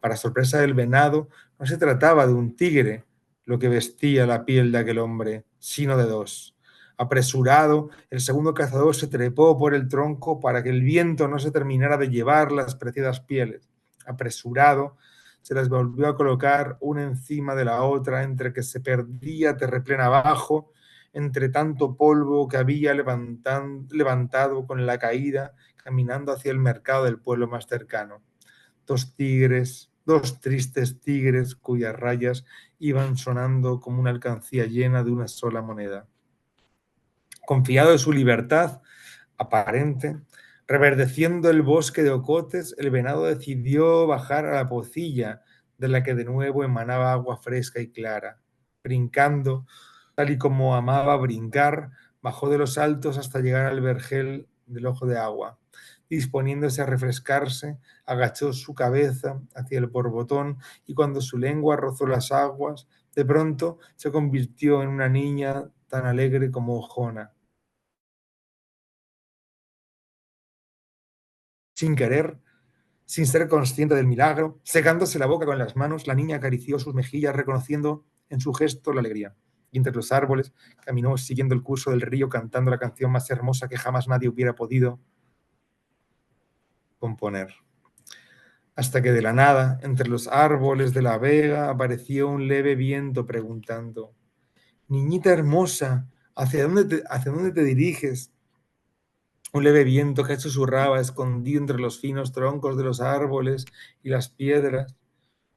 Para sorpresa del venado, no se trataba de un tigre lo que vestía la piel de aquel hombre, sino de dos. Apresurado, el segundo cazador se trepó por el tronco para que el viento no se terminara de llevar las preciadas pieles. Apresurado, se las volvió a colocar una encima de la otra, entre que se perdía terraplén abajo, entre tanto polvo que había levantado con la caída, caminando hacia el mercado del pueblo más cercano. Dos tristes tigres cuyas rayas iban sonando como una alcancía llena de una sola moneda. Confiado de su libertad aparente, reverdeciendo el bosque de ocotes, el venado decidió bajar a la pocilla, de la que de nuevo emanaba agua fresca y clara. Brincando, tal y como amaba brincar, bajó de los altos hasta llegar al vergel del ojo de agua. Disponiéndose a refrescarse, agachó su cabeza hacia el borbotón y cuando su lengua rozó las aguas, de pronto se convirtió en una niña tan alegre como ojona. Sin querer, sin ser consciente del milagro, secándose la boca con las manos, la niña acarició sus mejillas, reconociendo en su gesto la alegría. Y entre los árboles caminó siguiendo el curso del río, cantando la canción más hermosa que jamás nadie hubiera podido componer. Hasta que de la nada, entre los árboles de la vega, apareció un leve viento preguntando: «Niñita hermosa, ¿hacia dónde te diriges?». Un leve viento que susurraba escondido entre los finos troncos de los árboles y las piedras.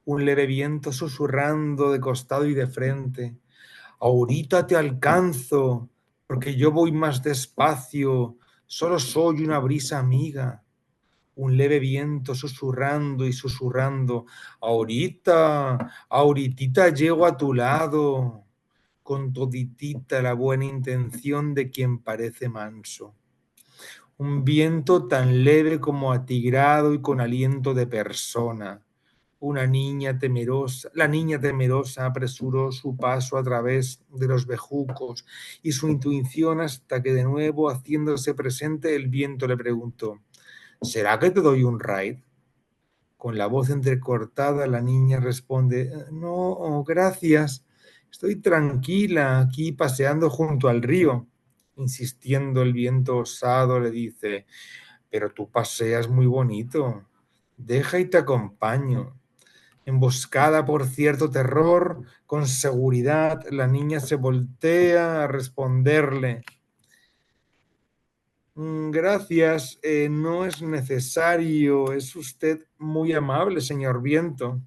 Un leve viento susurrando de costado y de frente: «Ahorita te alcanzo, porque yo voy más despacio, solo soy una brisa amiga». Un leve viento susurrando y susurrando: Ahoritita llego a tu lado, con toditita la buena intención de quien parece manso». Un viento tan leve como atigrado y con aliento de persona. La niña temerosa apresuró su paso a través de los bejucos y su intuición hasta que de nuevo, haciéndose presente, el viento le preguntó: «¿Será que te doy un ride?». Con la voz entrecortada, la niña responde: «No, gracias. Estoy tranquila aquí paseando junto al río». Insistiendo, el viento osado le dice: «Pero tú paseas muy bonito. Deja y te acompaño». Emboscada por cierto terror, con seguridad, la niña se voltea a responderle: «Gracias, no es necesario. Es usted muy amable, señor viento».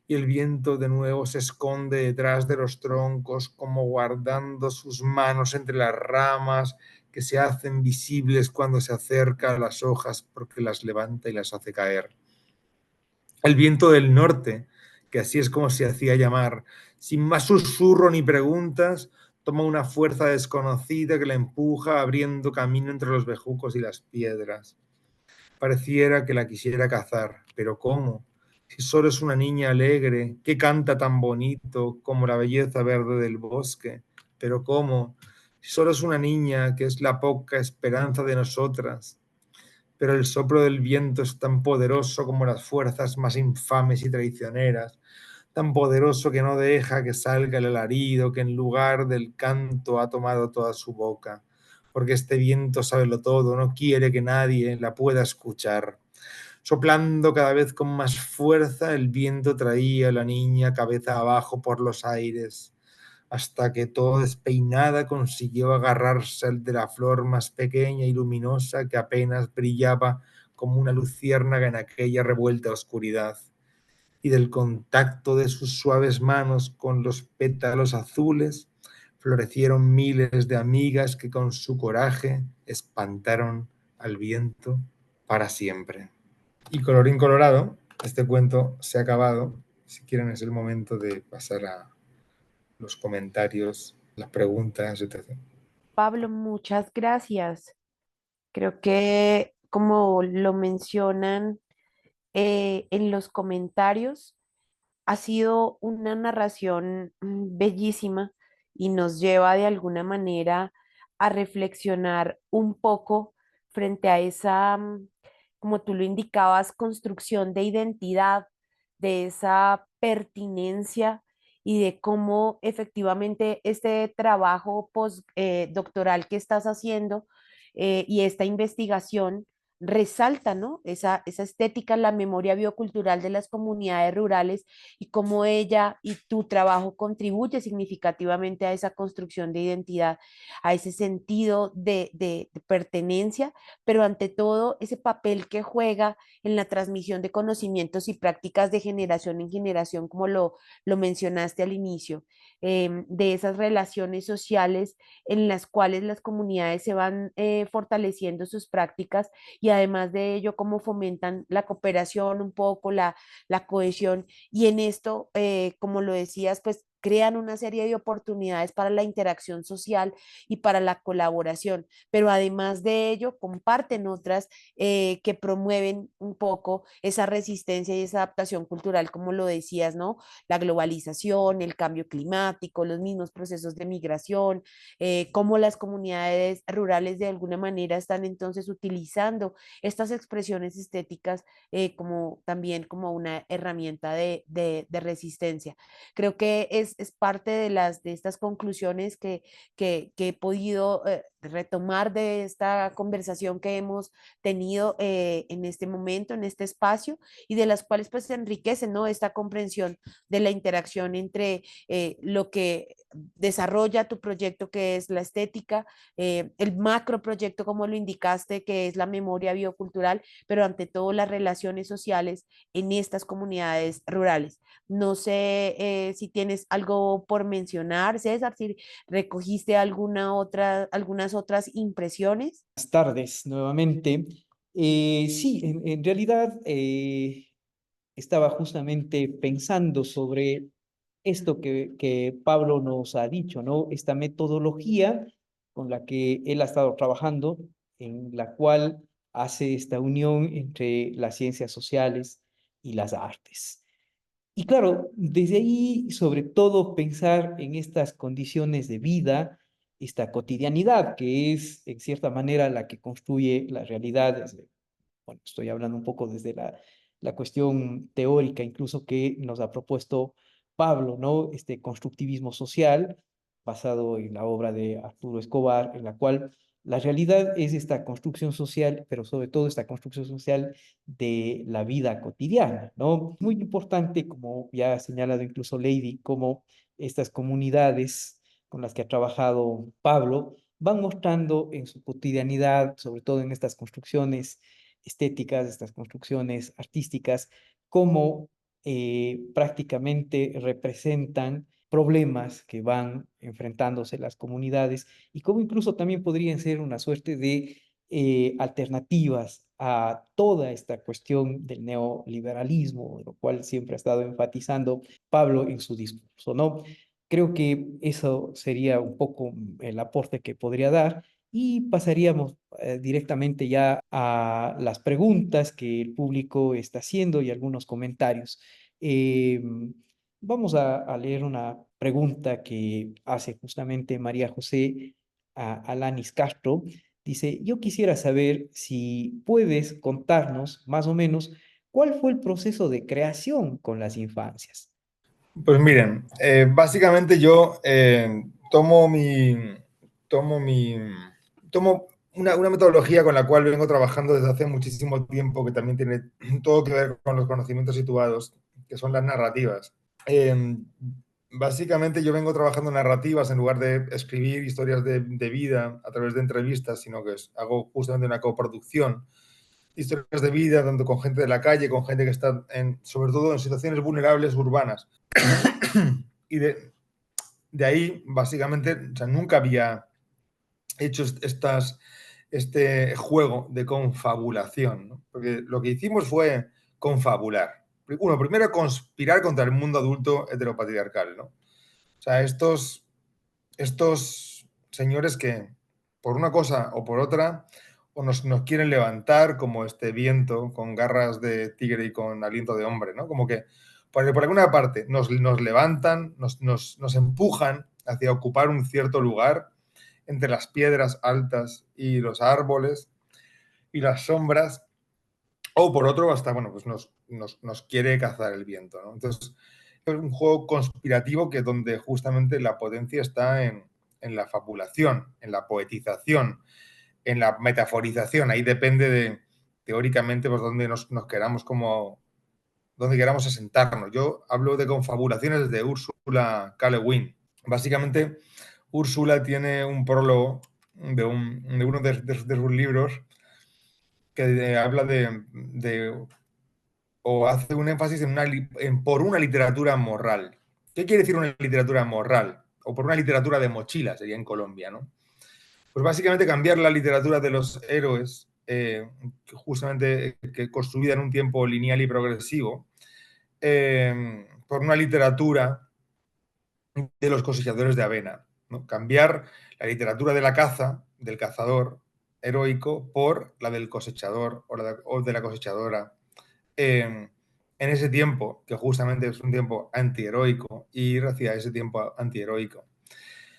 Y el viento de nuevo se esconde detrás de los troncos, como guardando sus manos entre las ramas que se hacen visibles cuando se acerca a las hojas porque las levanta y las hace caer. El viento del norte, que así es como se hacía llamar. Sin más susurro ni preguntas, toma una fuerza desconocida que la empuja abriendo camino entre los bejucos y las piedras. Pareciera que la quisiera cazar, pero ¿cómo? Si solo es una niña alegre, que canta tan bonito como la belleza verde del bosque, pero ¿cómo? Si solo es una niña que es la poca esperanza de nosotras, pero el soplo del viento es tan poderoso como las fuerzas más infames y traicioneras, tan poderoso que no deja que salga el alarido que en lugar del canto ha tomado toda su boca, porque este viento sabe todo, no quiere que nadie la pueda escuchar. Soplando cada vez con más fuerza, el viento traía a la niña cabeza abajo por los aires, hasta que toda despeinada consiguió agarrarse al de la flor más pequeña y luminosa que apenas brillaba como una luciérnaga en aquella revuelta oscuridad, y del contacto de sus suaves manos con los pétalos azules florecieron miles de amigas que con su coraje espantaron al viento para siempre. Y colorín colorado, este cuento se ha acabado. Si quieren es el momento de pasar a los comentarios, las preguntas, etc. Pablo, muchas gracias. Creo que como lo mencionan en los comentarios, ha sido una narración bellísima y nos lleva de alguna manera a reflexionar un poco frente a esa, como tú lo indicabas, construcción de identidad, de esa pertinencia y de cómo efectivamente este trabajo postdoctoral que estás haciendo y esta investigación resalta, ¿no? Esa estética en la memoria biocultural de las comunidades rurales y cómo ella y tu trabajo contribuye significativamente a esa construcción de identidad, a ese sentido de pertenencia, pero ante todo ese papel que juega en la transmisión de conocimientos y prácticas de generación en generación, como lo mencionaste al inicio, de esas relaciones sociales en las cuales las comunidades se van fortaleciendo sus prácticas y además de ello, cómo fomentan la cooperación un poco, la cohesión y en esto, como lo decías, pues crean una serie de oportunidades para la interacción social y para la colaboración, pero además de ello comparten otras que promueven un poco esa resistencia y esa adaptación cultural, como lo decías, ¿no? La globalización, el cambio climático, los mismos procesos de migración, cómo las comunidades rurales de alguna manera están entonces utilizando estas expresiones estéticas como también como una herramienta de resistencia. Creo que es parte de estas conclusiones que he podido retomar de esta conversación que hemos tenido en este momento, en este espacio, y de las cuales pues se enriquece, ¿no? Esta comprensión de la interacción entre lo que desarrolla tu proyecto, que es la estética, el macro proyecto, como lo indicaste, que es la memoria biocultural, pero ante todo las relaciones sociales en estas comunidades rurales. No sé si tienes algo por mencionar, César, si recogiste algunas otras impresiones. Buenas tardes nuevamente. Sí, en realidad estaba justamente pensando sobre esto que Pablo nos ha dicho, ¿no? Esta metodología con la que él ha estado trabajando, en la cual hace esta unión entre las ciencias sociales y las artes. Y claro, desde ahí, sobre todo, pensar en estas condiciones de vida, esta cotidianidad, que es, en cierta manera, la que construye la realidad. Bueno, estoy hablando un poco desde la cuestión teórica, incluso que nos ha propuesto Pablo, ¿no? Este constructivismo social, basado en la obra de Arturo Escobar, en la cual la realidad es esta construcción social, pero sobre todo esta construcción social de la vida cotidiana, ¿no? Muy importante, como ya ha señalado incluso Lady, cómo estas comunidades con las que ha trabajado Pablo van mostrando en su cotidianidad, sobre todo en estas construcciones estéticas, estas construcciones artísticas, cómo prácticamente representan problemas que van enfrentándose las comunidades y cómo incluso también podrían ser una suerte de alternativas a toda esta cuestión del neoliberalismo, de lo cual siempre ha estado enfatizando Pablo en su discurso, ¿no? Creo que eso sería un poco el aporte que podría dar y pasaríamos directamente ya a las preguntas que el público está haciendo y algunos comentarios. Vamos a leer una pregunta que hace justamente María José Alanis Castro. Dice, yo quisiera saber si puedes contarnos más o menos cuál fue el proceso de creación con las infancias. Pues miren, básicamente yo tomo una metodología con la cual vengo trabajando desde hace muchísimo tiempo, que también tiene todo que ver con los conocimientos situados, que son las narrativas. Básicamente yo vengo trabajando narrativas en lugar de escribir historias de vida a través de entrevistas, sino que hago justamente una coproducción, historias de vida, tanto con gente de la calle, con gente que está sobre todo en situaciones vulnerables urbanas. Y de ahí, básicamente, o sea, nunca había hecho este juego de confabulación, ¿no? Porque lo que hicimos fue confabular. Uno, primero conspirar contra el mundo adulto heteropatriarcal, ¿no? O sea, estos señores que, por una cosa o por otra, o nos quieren levantar como este viento con garras de tigre y con aliento de hombre, ¿no? Como que por alguna parte nos levantan, nos empujan hacia ocupar un cierto lugar entre las piedras altas y los árboles y las sombras, o por otro, hasta, bueno, pues nos quiere cazar el viento, ¿no? Entonces, es un juego conspirativo que donde justamente la potencia está en la fabulación, en la poetización, en la metaforización. Ahí depende de, teóricamente, pues dónde nos queramos dónde queramos asentarnos. Yo hablo de confabulaciones de Ursula K. Le Guin. Básicamente, Úrsula tiene un prólogo de uno de sus libros que habla o hace un énfasis por una literatura moral. ¿Qué quiere decir una literatura moral? O por una literatura de mochila, sería en Colombia, ¿no? Pues básicamente cambiar la literatura de los héroes, justamente que construida en un tiempo lineal y progresivo, por una literatura de los cosechadores de avena, ¿no? Cambiar la literatura de la caza, del cazador heroico, por la del cosechador o de la cosechadora. En ese tiempo, que justamente es un tiempo antiheroico, ir hacia ese tiempo antiheroico.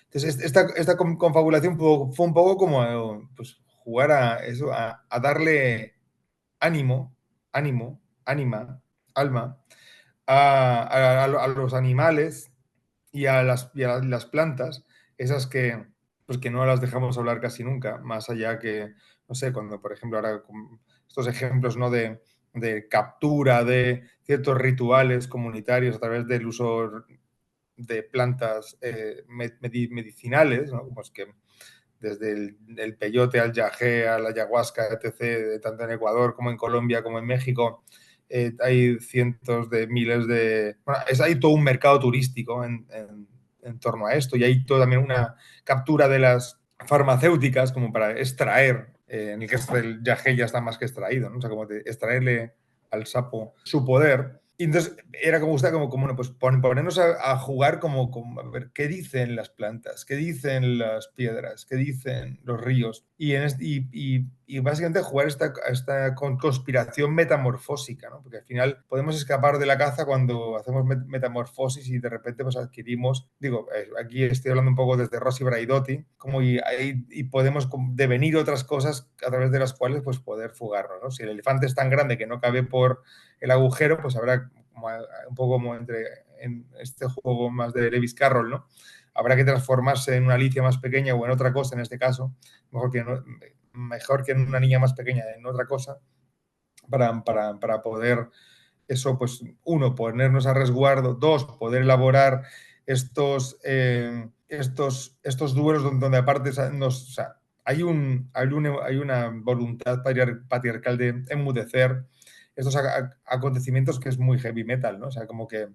Entonces, esta confabulación fue un poco como pues, jugar a eso, a darle ánimo, ánima, alma, a los animales y a las plantas, esas pues que no las dejamos hablar casi nunca, más allá que, no sé, cuando, por ejemplo, ahora estos ejemplos, ¿no? de captura de ciertos rituales comunitarios a través del uso de plantas medicinales, ¿no? Como es que desde el peyote al yagé, a la ayahuasca, etc., tanto en Ecuador como en Colombia como en México, hay cientos de miles de... Bueno, hay todo un mercado turístico en torno a esto y hay también una captura de las farmacéuticas como para extraer, en el caso del yagé ya está más que extraído, ¿no? O sea, como de extraerle al sapo su poder. Y entonces era como gusta como bueno, pues ponernos a jugar como a ver qué dicen las plantas, qué dicen las piedras, qué dicen los ríos. Y básicamente jugar esta conspiración metamorfósica, ¿no? Porque al final podemos escapar de la caza cuando hacemos metamorfosis y de repente pues adquirimos, digo, aquí estoy hablando un poco desde Rossi Braidotti, como y podemos devenir otras cosas a través de las cuales pues poder fugarnos, ¿no? Si el elefante es tan grande que no cabe por el agujero, pues habrá un poco como en este juego más de Lewis Carroll, ¿no? Habrá que transformarse en una Alicia más pequeña o en otra cosa en este caso, mejor que en una niña más pequeña en otra cosa, para poder eso, pues uno, ponernos a resguardo, dos, poder elaborar estos duelos donde aparte o sea, hay una voluntad patriarcal de enmudecer estos acontecimientos que es muy heavy metal, ¿no? O sea, como que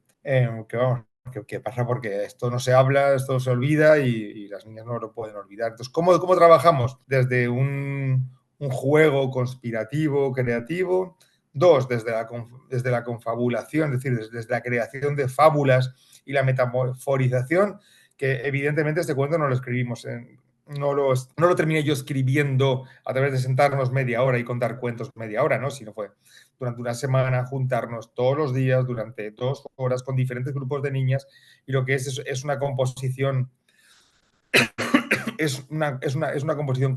vamos, que pasa porque esto no se habla, esto se olvida y las niñas no lo pueden olvidar. Entonces, ¿cómo trabajamos? Desde un juego conspirativo, creativo. Dos, desde la confabulación, es decir, desde la creación de fábulas y la metamorforización, que evidentemente este cuento no lo escribimos no lo terminé yo escribiendo a través de sentarnos media hora y contar cuentos media hora, ¿no? Sino fue durante una semana juntarnos todos los días durante 2 horas con diferentes grupos de niñas, y lo que es una composición, es una composición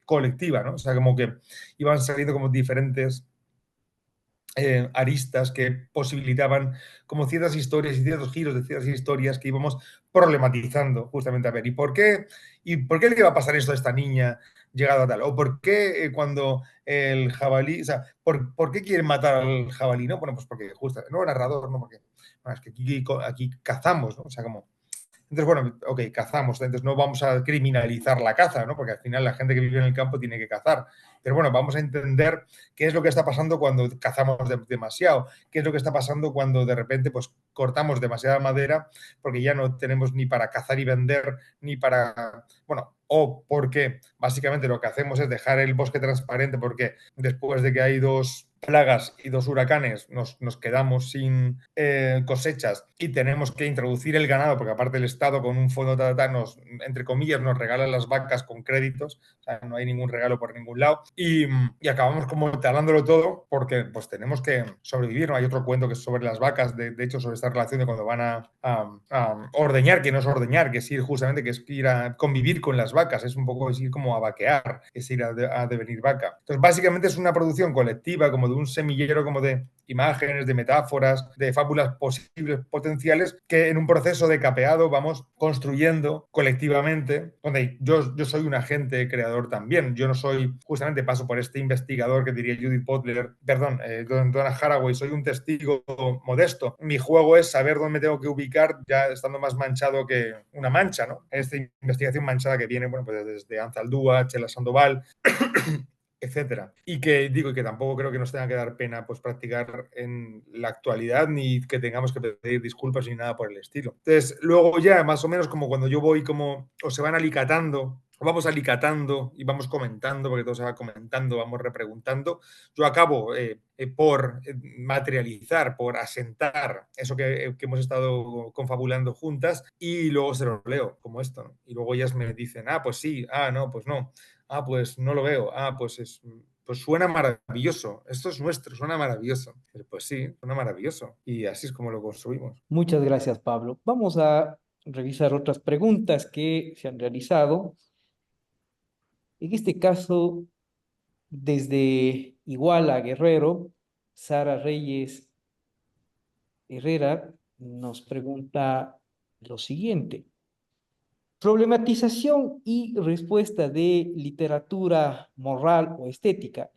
colectiva, ¿no? O sea, como que iban saliendo como diferentes aristas que posibilitaban como ciertas historias y ciertos giros de ciertas historias que íbamos problematizando justamente a ver, ¿y por qué le iba a pasar esto a esta niña llegado a tal? ¿O por qué cuando el jabalí, o sea, ¿por qué quieren matar al jabalí? No, bueno, pues porque justo, no, narrador, no, porque bueno, es que aquí cazamos, ¿no? O sea, como entonces, bueno, ok, cazamos, entonces no vamos a criminalizar la caza, ¿no? Porque al final la gente que vive en el campo tiene que cazar. Pero bueno, vamos a entender qué es lo que está pasando cuando cazamos demasiado, qué es lo que está pasando cuando de repente pues cortamos demasiada madera porque ya no tenemos ni para cazar y vender, ni para, bueno, o porque básicamente lo que hacemos es dejar el bosque transparente porque después de que hay 2 plagas y 2 huracanes nos quedamos sin cosechas y tenemos que introducir el ganado, porque aparte el Estado con un fondo entre comillas, nos regala las vacas con créditos, o sea, no hay ningún regalo por ningún lado, y acabamos como talándolo todo porque pues tenemos que sobrevivir, ¿no? Hay otro cuento que es sobre las vacas, de hecho sobre esta relación de cuando van a ordeñar, que no es ordeñar, que es ir justamente, que es ir a convivir con las vacas, es un poco es ir como a vaquear, es ir a devenir vaca. Entonces básicamente es una producción colectiva, como de un semillero, como de imágenes, de metáforas, de fábulas posibles, potenciales, que en un proceso de capeado vamos construyendo colectivamente, donde yo soy un agente creador también. Yo no soy, justamente paso por este investigador que diría Judith Butler, perdón, Donna Haraway, soy un testigo modesto. Mi juego es saber dónde me tengo que ubicar, ya estando más manchado que una mancha, ¿no? Esta investigación manchada que viene, bueno, pues desde Anzaldúa, Chela Sandoval, etcétera. Y que digo que tampoco creo que nos tenga que dar pena pues practicar en la actualidad, ni que tengamos que pedir disculpas ni nada por el estilo. Entonces, luego ya más o menos como cuando yo voy como, o se van alicatando, o vamos alicatando y vamos comentando, porque todo se va comentando, vamos repreguntando, yo acabo por materializar, por asentar eso que hemos estado confabulando juntas, y luego se lo leo, como esto, ¿no? Y luego ellas me dicen, ah, pues sí, ah, no, pues no. Ah, pues no lo veo. Ah, pues suena maravilloso. Esto es nuestro, suena maravilloso. Pues sí, suena maravilloso. Y así es como lo construimos. Muchas gracias, Pablo. Vamos a revisar otras preguntas que se han realizado. En este caso, desde Iguala, Guerrero, Sara Reyes Herrera nos pregunta lo siguiente. Problematización y respuesta de literatura moral o estética.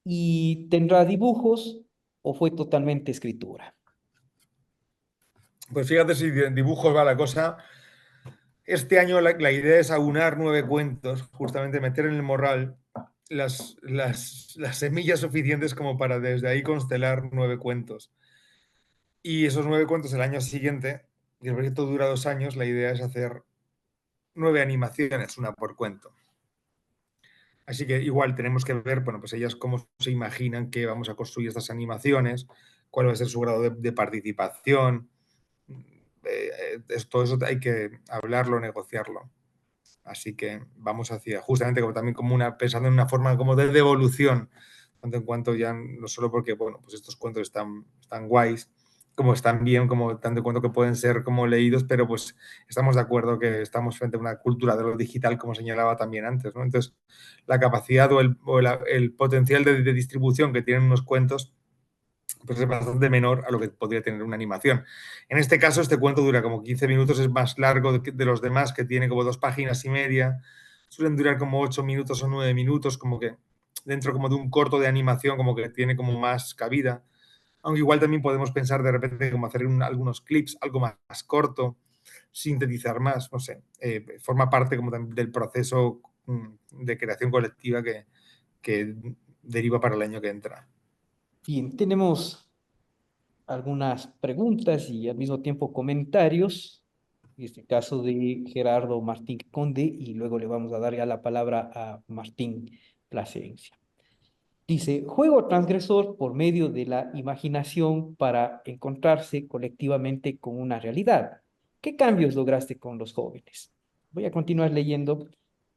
¿Y tendrá dibujos o fue totalmente escritura? Pues fíjate si de dibujos va la cosa. Este año la idea es aunar 9 cuentos, justamente meter en el morral las semillas suficientes como para desde ahí constelar 9 cuentos. Y esos 9 cuentos el año siguiente, y el proyecto dura 2 años, la idea es hacer 9 animaciones, una por cuento. Así que igual tenemos que ver, bueno, pues ellas cómo se imaginan que vamos a construir estas animaciones, cuál va a ser su grado de participación. Todo eso hay que hablarlo, negociarlo. Así que vamos hacia, justamente como también como pensando en una forma como de devolución, tanto en cuanto ya, no solo porque, bueno, pues estos cuentos están guays, como están bien, como tanto en cuanto que pueden ser como leídos, pero pues estamos de acuerdo que estamos frente a una cultura de lo digital, como señalaba también antes, ¿no? Entonces, la capacidad o el potencial de distribución que tienen unos cuentos pues es bastante menor a lo que podría tener una animación. En este caso, este cuento dura como 15 minutos, es más largo de los demás, que tiene como 2 páginas y media. Suelen durar como 8 minutos o 9 minutos, como que dentro como de un corto de animación, como que tiene como más cabida. Aunque igual también podemos pensar de repente como hacer algunos clips, algo más corto, sintetizar más, no sé. Forma parte como del proceso de creación colectiva que deriva para el año que entra. Bien, tenemos algunas preguntas y al mismo tiempo comentarios. En este caso de Gerardo Martín Conde, y luego le vamos a dar ya la palabra a Martín Plasencia. Dice, juego transgresor por medio de la imaginación para encontrarse colectivamente con una realidad. ¿Qué cambios lograste con los jóvenes? Voy a continuar leyendo.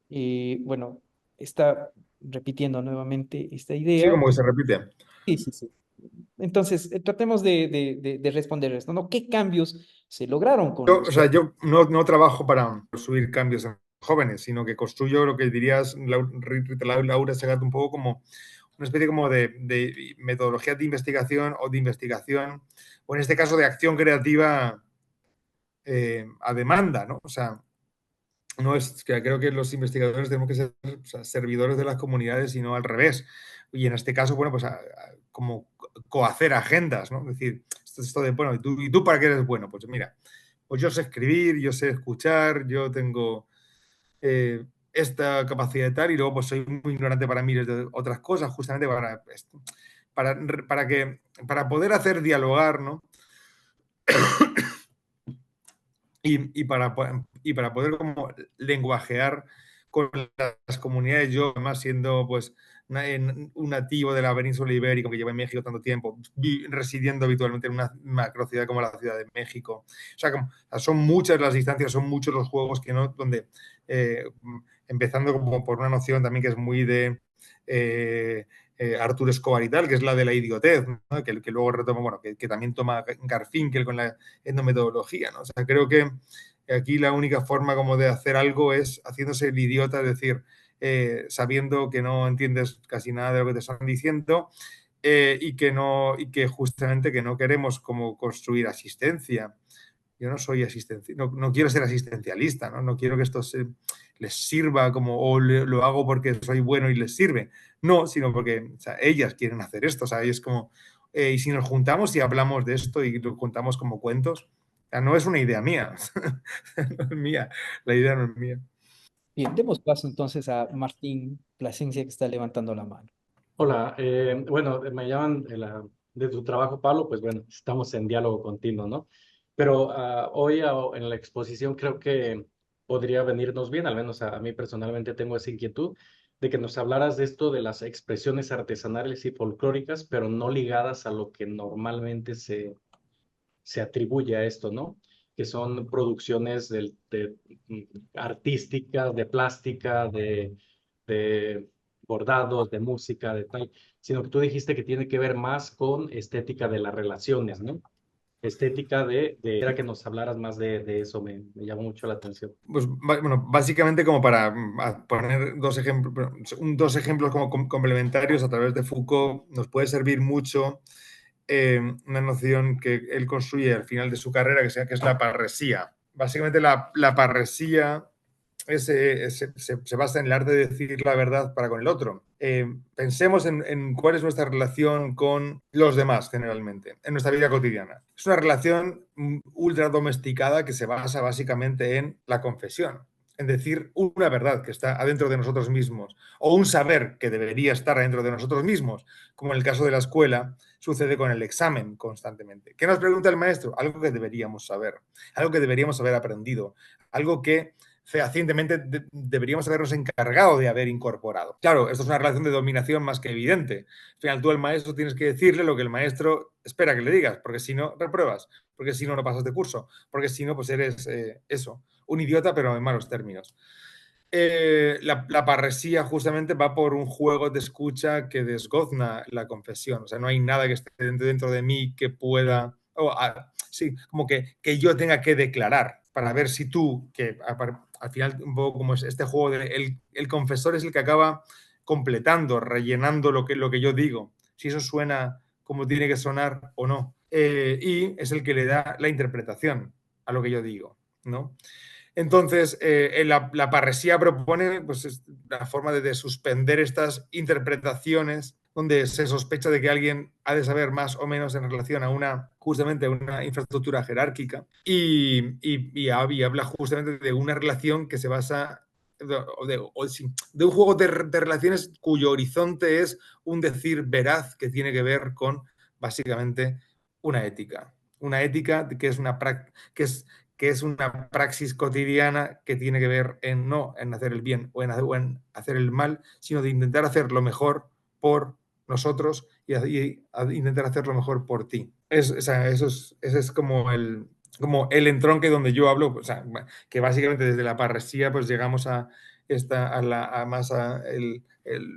Bueno, está repitiendo nuevamente esta Sí, idea. como que se repite. Sí, sí, sí. Entonces, tratemos de responder esto, ¿no? ¿Qué cambios se lograron con Yo, los o sea, jóvenes? yo no trabajo para construir cambios en jóvenes, sino que construyo lo que dirías, Laura Segat, un poco como una especie como de metodología de investigación, o en este caso de acción creativa a demanda, ¿no? O sea, no es que creo que los investigadores tenemos que ser, o sea, servidores de las comunidades y no al revés. Y en este caso, bueno, pues como cohacer agendas, ¿no? Es decir, esto de, bueno, ¿y tú para qué eres bueno? Pues mira, pues yo sé escribir, yo sé escuchar, yo tengo esta capacidad de tal, y luego pues soy muy ignorante para miles de otras cosas, justamente para esto, para poder hacer dialogar, ¿no? Y para poder como lenguajear con las comunidades, yo además siendo pues un nativo de la península ibérica que lleva en México tanto tiempo, residiendo habitualmente en una macrociudad como la Ciudad de México. O sea, son muchas las distancias, son muchos los juegos que no, donde empezando como por una noción también que es muy de Arturo Escobar y tal, que es la de la idiotez, ¿no? que luego retoma, bueno, que también toma Garfinkel con la etnometodología, ¿no? O sea, creo que aquí la única forma como de hacer algo es haciéndose el idiota, es decir, sabiendo que no entiendes casi nada de lo que te están diciendo, y que justamente que no queremos como construir asistencia. Yo no soy no quiero ser asistencialista, ¿no? No quiero que esto les sirva como, o lo hago porque soy bueno y les sirve. No, sino porque, o sea, ellas quieren hacer esto, o sea, es como, y si nos juntamos y hablamos de esto y lo contamos como cuentos, o sea, no es una idea mía, no es mía, la idea no es mía. Bien, demos paso entonces a Martín Plasencia que está levantando la mano. Hola, bueno, me llaman de tu trabajo, Pablo, pues bueno, estamos en diálogo continuo, ¿no? Pero hoy en la exposición creo que podría venirnos bien, al menos a mí personalmente tengo esa inquietud, de que nos hablaras de esto de las expresiones artesanales y folclóricas, pero no ligadas a lo que normalmente se atribuye a esto, ¿no? Que son producciones artísticas, de plástica, de bordados, de música, de tal, sino que tú dijiste que tiene que ver más con estética de las relaciones, ¿no? Estética era que nos hablaras más de eso, me llamó mucho la atención. Pues bueno, básicamente como para poner dos ejemplos como complementarios a través de Foucault, nos puede servir mucho una noción que él construye al final de su carrera, que es la parresía. Básicamente la parresía se basa en el arte de decir la verdad para con el otro. Pensemos en cuál es nuestra relación con los demás, generalmente, en nuestra vida cotidiana. Es una relación ultra domesticada que se basa básicamente en la confesión, en decir una verdad que está adentro de nosotros mismos, o un saber que debería estar adentro de nosotros mismos, como en el caso de la escuela sucede con el examen constantemente. ¿Qué nos pregunta el maestro? Algo que deberíamos saber, algo que deberíamos haber aprendido, algo que fehacientemente deberíamos habernos encargado de haber incorporado. Claro, esto es una relación de dominación más que evidente. Al final, tú al maestro tienes que decirle lo que el maestro espera que le digas, porque si no, repruebas, porque si no, no pasas de curso, porque si no, pues eres eso, un idiota, pero en malos términos. La parresía justamente va por un juego de escucha que desgozna la confesión. O sea, no hay nada que esté dentro de mí que pueda, sí, como que yo tenga que declarar para ver si tú, que al final un poco como es este juego de el confesor es el que acaba completando, rellenando lo que yo digo, si eso suena como tiene que sonar o no. Y es el que le da la interpretación a lo que yo digo, ¿no? Entonces, la parresía propone pues, la forma de suspender estas interpretaciones donde se sospecha de que alguien ha de saber más o menos en relación a justamente una infraestructura jerárquica y habla justamente de una relación que se basa de un juego de relaciones cuyo horizonte es un decir veraz que tiene que ver con básicamente una ética que es que es una praxis cotidiana que tiene que ver en no en hacer el bien o en hacer el mal, sino de intentar hacer lo mejor por nosotros y intentar hacer lo mejor por ti. Ese es como el entronque donde yo hablo, o sea, que básicamente desde la parresía pues llegamos a el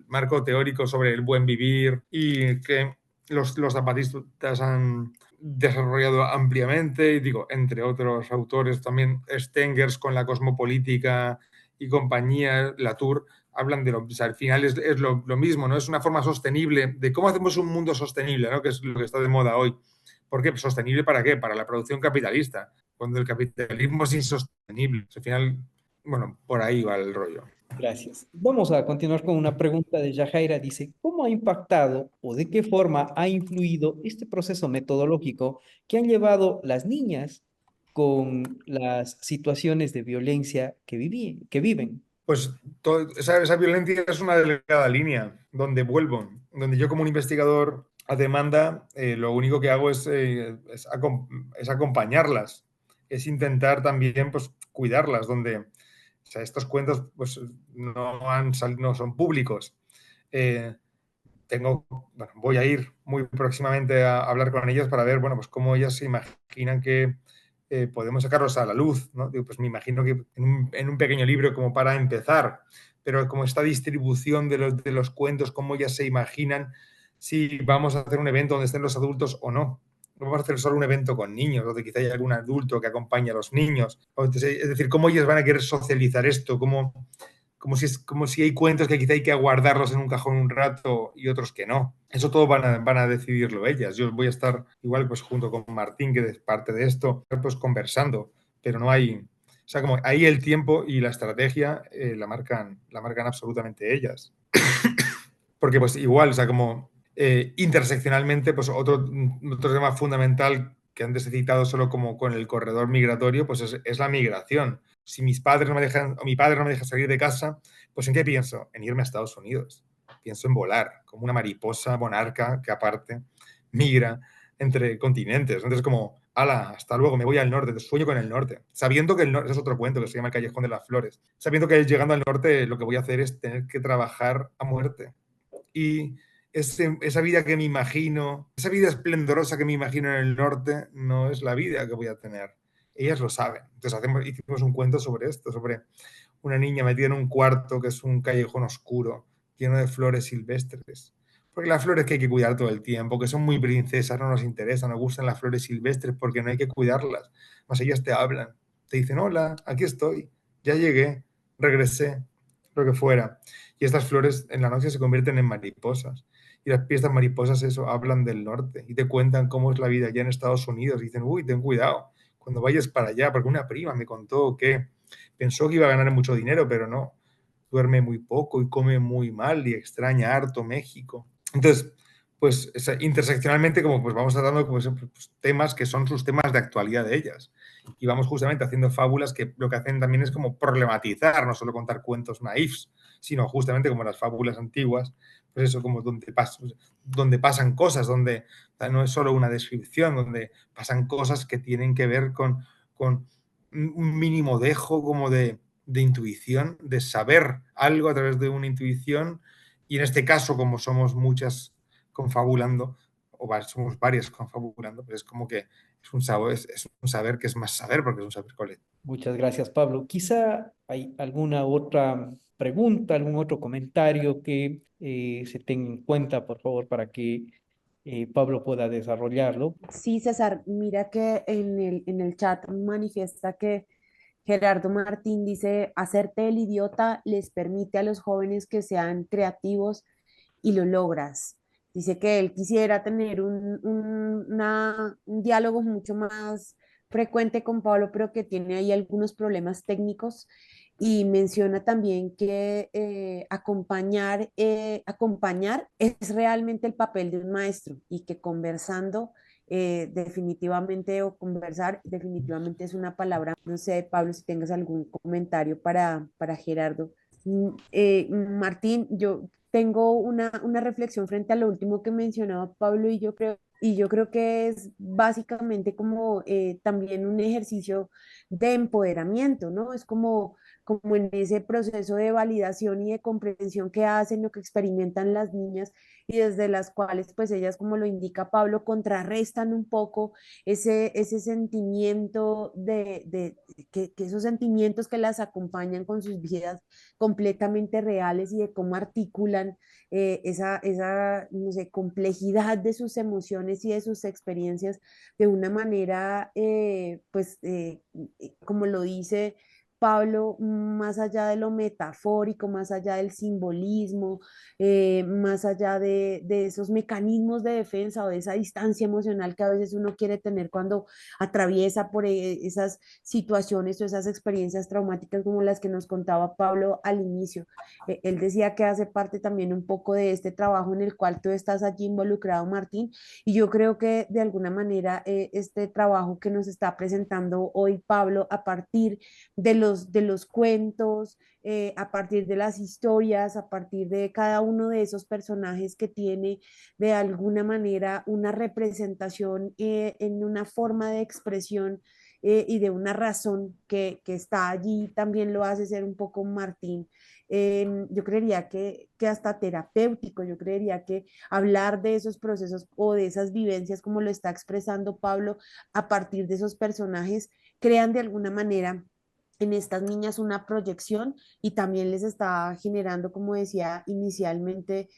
marco teórico sobre el buen vivir y que los zapatistas han desarrollado ampliamente, y digo, entre otros autores también, Stengers con la cosmopolítica y compañía, Latour, hablan de o sea, al final es lo mismo, ¿no? Es una forma sostenible de cómo hacemos un mundo sostenible, ¿no? Que es lo que está de moda hoy. ¿Por qué? ¿Sostenible para qué? Para la producción capitalista, cuando el capitalismo es insostenible. Al final, bueno, por ahí va el rollo. Gracias. Vamos a continuar con una pregunta de Yajaira. Dice, ¿cómo ha impactado o de qué forma ha influido este proceso metodológico que han llevado las niñas con las situaciones de violencia que viven? Pues esa violencia es una delicada línea donde vuelvo, donde yo como un investigador a demanda lo único que hago es acompañarlas, es intentar también pues, cuidarlas, donde o sea, estos cuentos pues, no son públicos. Eh, bueno, voy a ir muy próximamente a hablar con ellas para ver, bueno, pues cómo ellas se imaginan que podemos sacarlos a la luz, ¿no? Digo, pues me imagino que en un pequeño libro como para empezar, pero como esta distribución de los cuentos, cómo ellas se imaginan si vamos a hacer un evento donde estén los adultos o no. No vamos a hacer solo un evento con niños, donde quizá hay algún adulto que acompañe a los niños. Es decir, cómo ellas van a querer socializar esto, como si hay cuentos que quizá hay que guardarlos en un cajón un rato y otros que no. Eso todo van a decidirlo ellas. Yo voy a estar igual pues junto con Martín, que es parte de esto, pues conversando, pero no hay, o sea, como ahí el tiempo y la estrategia la marcan absolutamente ellas. Porque pues igual, o sea, como interseccionalmente, pues otro tema fundamental que antes he citado solo como con el corredor migratorio, pues es la migración. Si mis padres no me dejan, o mi padre no me deja salir de casa, pues ¿en qué pienso? En irme a Estados Unidos. Pienso en volar, como una mariposa monarca que aparte migra entre continentes. Entonces como, ala, hasta luego, me voy al norte, sueño con el norte. Sabiendo que el norte, es otro cuento que se llama El Callejón de las Flores. Sabiendo que llegando al norte lo que voy a hacer es tener que trabajar a muerte y esa vida que me imagino, esa vida esplendorosa que me imagino en el norte, no es la vida que voy a tener. Ellas lo saben. Entonces hicimos un cuento sobre esto, sobre una niña metida en un cuarto que es un callejón oscuro, lleno de flores silvestres. Porque las flores que hay que cuidar todo el tiempo, que son muy princesas, no nos interesan, nos gustan las flores silvestres porque no hay que cuidarlas. Más ellas te hablan, te dicen, hola, aquí estoy, ya llegué, regresé, lo que fuera. Y estas flores en la noche se convierten en mariposas. Y estas mariposas, eso, hablan del norte y te cuentan cómo es la vida allá en Estados Unidos. Y dicen, uy, ten cuidado cuando vayas para allá, porque una prima me contó que pensó que iba a ganar mucho dinero, pero no. Duerme muy poco y come muy mal y extraña harto México. Entonces, pues interseccionalmente, como pues vamos tratando pues, temas que son sus temas de actualidad de ellas. Y vamos justamente haciendo fábulas que lo que hacen también es como problematizar, no solo contar cuentos naifs, sino justamente como las fábulas antiguas, pues eso, como donde pasan cosas, donde no es solo una descripción, donde pasan cosas que tienen que ver con un mínimo dejo como de intuición, de saber algo a través de una intuición, y en este caso, como somos muchas confabulando, somos varias confabulando, pues es como que es un saber que es más saber, porque es un saber colectivo. Muchas gracias, Pablo. Quizá hay alguna otra pregunta, algún otro comentario que se tenga en cuenta, por favor, para que Pablo pueda desarrollarlo. Sí, César, mira que en el chat manifiesta que Gerardo Martín dice, hacerte el idiota les permite a los jóvenes que sean creativos y lo logras. Dice que él quisiera tener un diálogo mucho más frecuente con Pablo, pero que tiene ahí algunos problemas técnicos y menciona también que acompañar es realmente el papel de un maestro y que conversando definitivamente o conversar definitivamente es una palabra. No sé, Pablo, si tengas algún comentario para Gerardo. Martín, yo tengo una reflexión frente a lo último que mencionaba Pablo y yo creo y yo creo que es básicamente como también un ejercicio de empoderamiento, ¿no? Es como en ese proceso de validación y de comprensión que hacen, lo que experimentan las niñas y desde las cuales pues ellas, como lo indica Pablo, contrarrestan un poco ese sentimiento que esos sentimientos que las acompañan con sus vidas completamente reales y de cómo articulan no sé, complejidad de sus emociones y de sus experiencias de una manera, como lo dice Pablo, más allá de lo metafórico, más allá del simbolismo, más allá de esos mecanismos de defensa o de esa distancia emocional que a veces uno quiere tener cuando atraviesa por esas situaciones o esas experiencias traumáticas como las que nos contaba Pablo al inicio. Él decía que hace parte también un poco de este trabajo en el cual tú estás allí involucrado, Martín, y yo creo que de alguna manera este trabajo que nos está presentando hoy Pablo a partir de los cuentos, a partir de las historias, a partir de cada uno de esos personajes que tiene de alguna manera una representación en una forma de expresión y de una razón que está allí, también lo hace ser un poco Martín. Yo creería que hasta terapéutico, yo creería que hablar de esos procesos o de esas vivencias como lo está expresando Pablo a partir de esos personajes, crean de alguna manera en estas niñas una proyección y también les está generando, como decía inicialmente,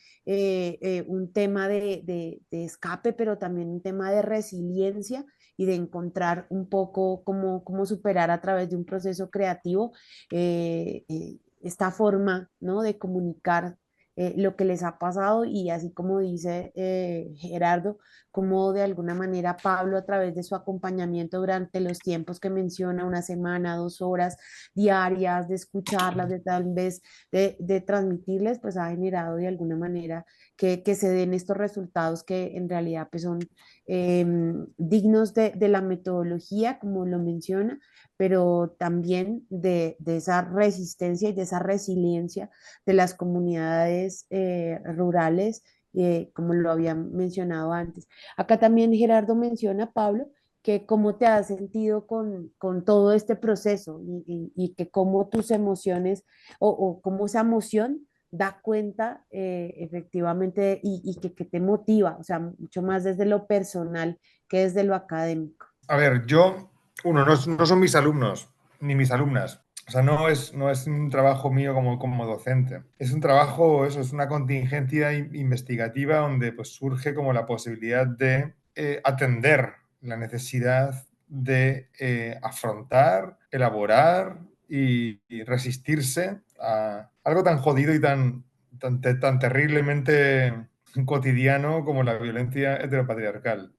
un tema de escape, pero también un tema de resiliencia y de encontrar un poco cómo superar a través de un proceso creativo esta forma, ¿no? De comunicar lo que les ha pasado y así como dice Gerardo, como de alguna manera Pablo a través de su acompañamiento durante los tiempos que menciona, una semana, 2 horas diarias, de escucharlas, de tal vez de transmitirles, pues ha generado de alguna manera que se den estos resultados que en realidad pues son dignos de la metodología, como lo menciona, pero también de esa resistencia y de esa resiliencia de las comunidades rurales, como lo había mencionado antes. Acá también Gerardo menciona, Pablo, que cómo te has sentido con todo este proceso y que cómo tus emociones o cómo esa emoción da cuenta efectivamente y que te motiva, o sea, mucho más desde lo personal que desde lo académico. A ver, no son mis alumnos ni mis alumnas. O sea, no es un trabajo mío como docente. Es un trabajo, eso, es una contingencia investigativa donde pues, surge como la posibilidad de atender la necesidad de afrontar, elaborar y resistirse a algo tan jodido y tan terriblemente cotidiano como la violencia heteropatriarcal.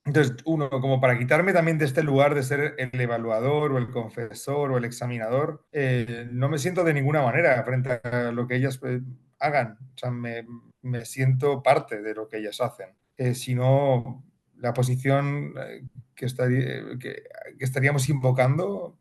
Entonces, uno, como para quitarme también de este lugar de ser el evaluador o el confesor o el examinador, no me siento de ninguna manera frente a lo que ellas hagan. O sea, me siento parte de lo que ellas hacen. Sino la posición que estaríamos invocando,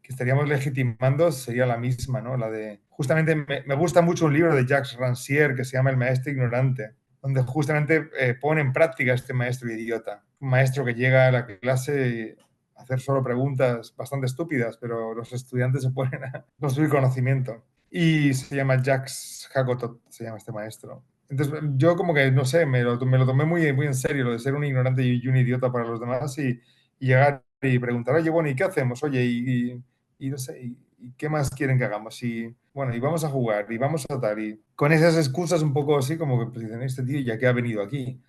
que estaríamos legitimando, sería la misma, ¿no? La de, justamente me gusta mucho un libro de Jacques Rancière que se llama El maestro ignorante, donde justamente pone en práctica este maestro idiota. Un maestro que llega a la clase a hacer solo preguntas bastante estúpidas, pero los estudiantes se ponen a construir conocimiento. Y se llama Jacques Hagotot, se llama este maestro. Entonces, yo como que, no sé, me lo tomé muy en serio, lo de ser un ignorante y un idiota para los demás y llegar y preguntar, oye, bueno, ¿y qué hacemos? Oye, y no sé, y qué más quieren que hagamos? Y bueno, y vamos a jugar, y vamos a tal, y con esas excusas un poco así como que pues, dicen, este tío ya que ha venido aquí.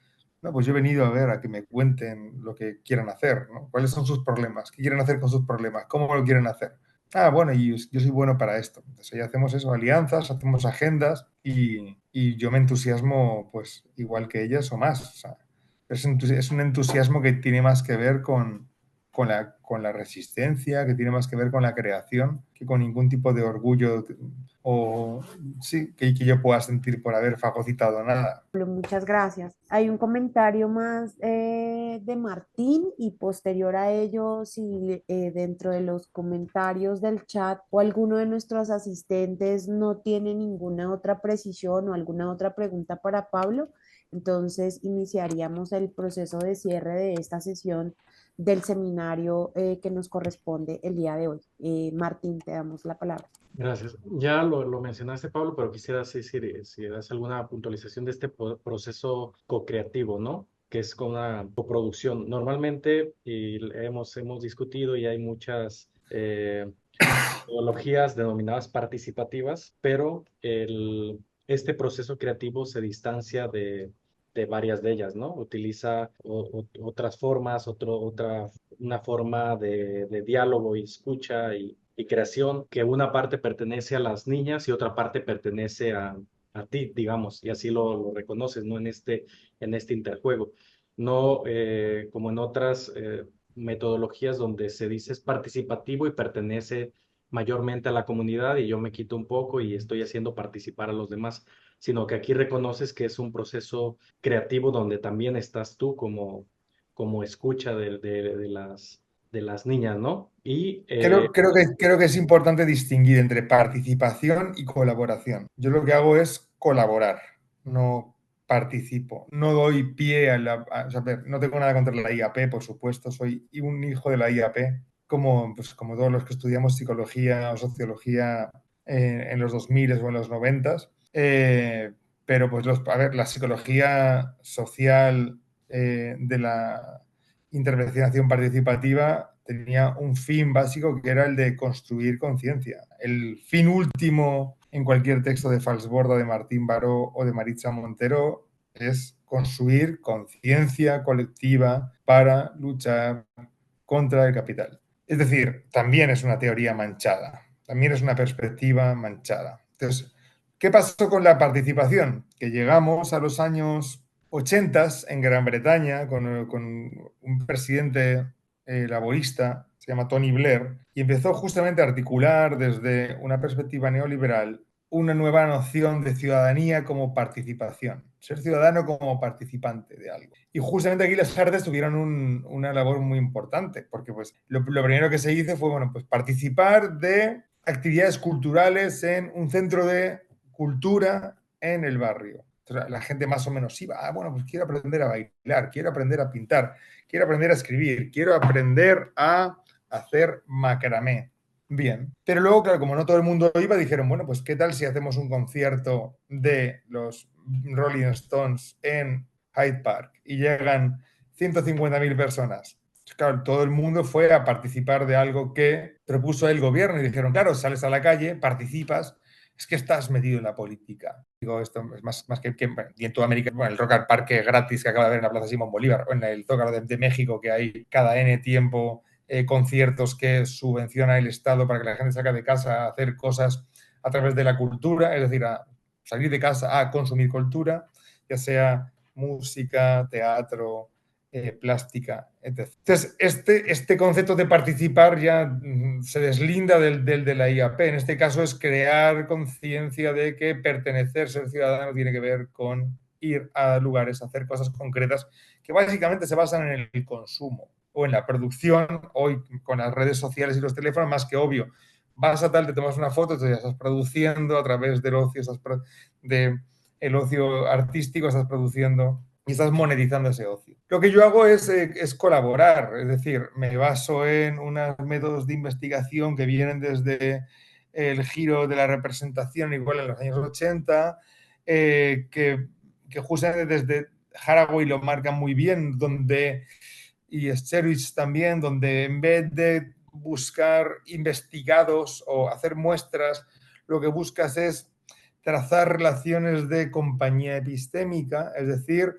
No, pues yo he venido a ver, a que me cuenten lo que quieran hacer, ¿no? ¿Cuáles son sus problemas? ¿Qué quieren hacer con sus problemas? ¿Cómo lo quieren hacer? Ah, bueno, y yo soy bueno para esto. Entonces ahí hacemos eso, alianzas, hacemos agendas y yo me entusiasmo pues igual que ellas o más. O sea, es un entusiasmo que tiene más que ver con la resistencia, que tiene más que ver con la creación, que con ningún tipo de orgullo o sí, que yo pueda sentir por haber fagocitado nada. Muchas gracias. Hay un comentario más de Martín y posterior a ello, si dentro de los comentarios del chat o alguno de nuestros asistentes no tiene ninguna otra precisión o alguna otra pregunta para Pablo, Entonces, iniciaríamos el proceso de cierre de esta sesión del seminario que nos corresponde el día de hoy. Martín, te damos la palabra. Gracias. Ya lo mencionaste, Pablo, pero quisiera si das alguna puntualización de este proceso co-creativo, ¿no? Que es con una coproducción. Normalmente, y hemos discutido y hay muchas metodologías denominadas participativas, pero este proceso creativo se distancia de varias de ellas, ¿no? Utiliza otras formas, una forma de diálogo y escucha y creación, que una parte pertenece a las niñas y otra parte pertenece a ti, digamos, y así lo reconoces, ¿no? En este interjuego. No como en otras metodologías donde se dice es participativo y pertenece mayormente a la comunidad y yo me quito un poco y estoy haciendo participar a los demás, sino que aquí reconoces que es un proceso creativo donde también estás tú como escucha de las niñas, ¿no? Y Creo que es importante distinguir entre participación y colaboración. Yo lo que hago es colaborar, no participo. No doy pie o sea, no tengo nada contra la IAP, por supuesto, soy un hijo de la IAP, pues, como todos los que estudiamos psicología o sociología en los 2000 o en los 90. Pero pues a ver, la psicología social de la intervención participativa tenía un fin básico que era el de construir conciencia. El fin último en cualquier texto de Falsborda, de Martín Baró o de Maritza Montero es construir conciencia colectiva para luchar contra el capital. Es decir, también es una teoría manchada, también es una perspectiva manchada. Entonces, ¿qué pasó con la participación? Que llegamos a los años 80 en Gran Bretaña con un presidente laborista, se llama Tony Blair, y empezó justamente a articular desde una perspectiva neoliberal una nueva noción de ciudadanía como participación, ser ciudadano como participante de algo. Y justamente aquí las artes tuvieron una labor muy importante, porque pues lo primero que se hizo fue, bueno, pues participar de actividades culturales en un centro de cultura en el barrio. Entonces, la gente más o menos iba, bueno, pues quiero aprender a bailar, quiero aprender a pintar, quiero aprender a escribir, quiero aprender a hacer macramé. Bien, pero luego, claro, como no todo el mundo iba, dijeron, bueno, pues ¿qué tal si hacemos un concierto de los Rolling Stones en Hyde Park y llegan 150.000 personas? Claro, todo el mundo fue a participar de algo que propuso el gobierno y dijeron, claro, sales a la calle, participas, es que estás metido en la política. Digo, esto es más que y en toda América, bueno, el Rock al Parque gratis que acaba de haber en la Plaza Simón Bolívar, o en el Zócalo de México, que hay cada N tiempo conciertos que subvenciona el Estado para que la gente salga de casa a hacer cosas a través de la cultura, es decir, a salir de casa a consumir cultura, ya sea música, teatro, plástica, etc. Entonces, este concepto de participar ya se deslinda del de la IAP. En este caso es crear conciencia de que pertenecer, ser ciudadano, tiene que ver con ir a lugares, hacer cosas concretas que básicamente se basan en el consumo o en la producción. Hoy con las redes sociales y los teléfonos, más que obvio, vas a tal, te tomas una foto, te estás produciendo a través del ocio, el ocio artístico, estás produciendo y estás monetizando ese ocio. Lo que yo hago es colaborar, es decir, me baso en unos métodos de investigación que vienen desde el giro de la representación, igual en los años 80, que justamente desde Haraway lo marcan muy bien, y Sterwitz también, donde en vez de buscar investigados o hacer muestras, lo que buscas es trazar relaciones de compañía epistémica, es decir,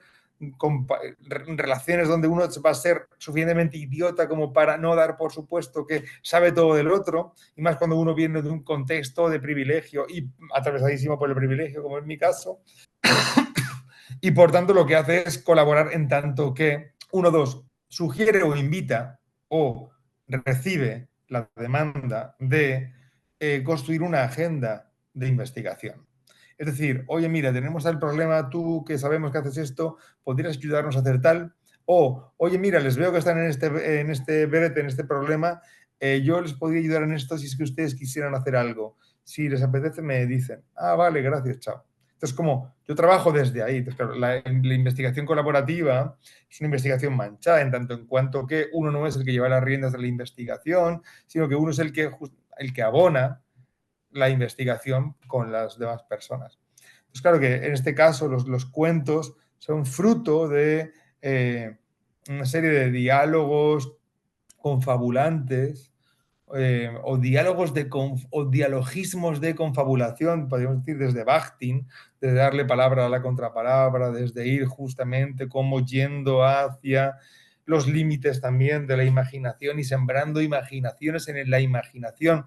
relaciones donde uno va a ser suficientemente idiota como para no dar por supuesto que sabe todo del otro, y más cuando uno viene de un contexto de privilegio y atravesadísimo por el privilegio, como en mi caso, y por tanto lo que hace es colaborar en tanto que, sugiere o invita o recibe la demanda de construir una agenda de investigación. Es decir, oye, mira, tenemos el problema, tú que sabemos que haces esto, ¿podrías ayudarnos a hacer tal? O, oye, mira, les veo que están en este brete, en este problema, yo les podría ayudar en esto si es que ustedes quisieran hacer algo. Si les apetece, me dicen, ah, vale, gracias, chao. Entonces, como yo trabajo desde ahí, entonces, claro, la investigación colaborativa es una investigación manchada en tanto en cuanto que uno no es el que lleva las riendas de la investigación, sino que uno es el que abona la investigación con las demás personas. Pues claro que en este caso los cuentos son fruto de una serie de diálogos confabulantes o dialogismos de confabulación, podríamos decir desde Bakhtin, de darle palabra a la contrapalabra, desde ir justamente como yendo hacia los límites también de la imaginación y sembrando imaginaciones en la imaginación,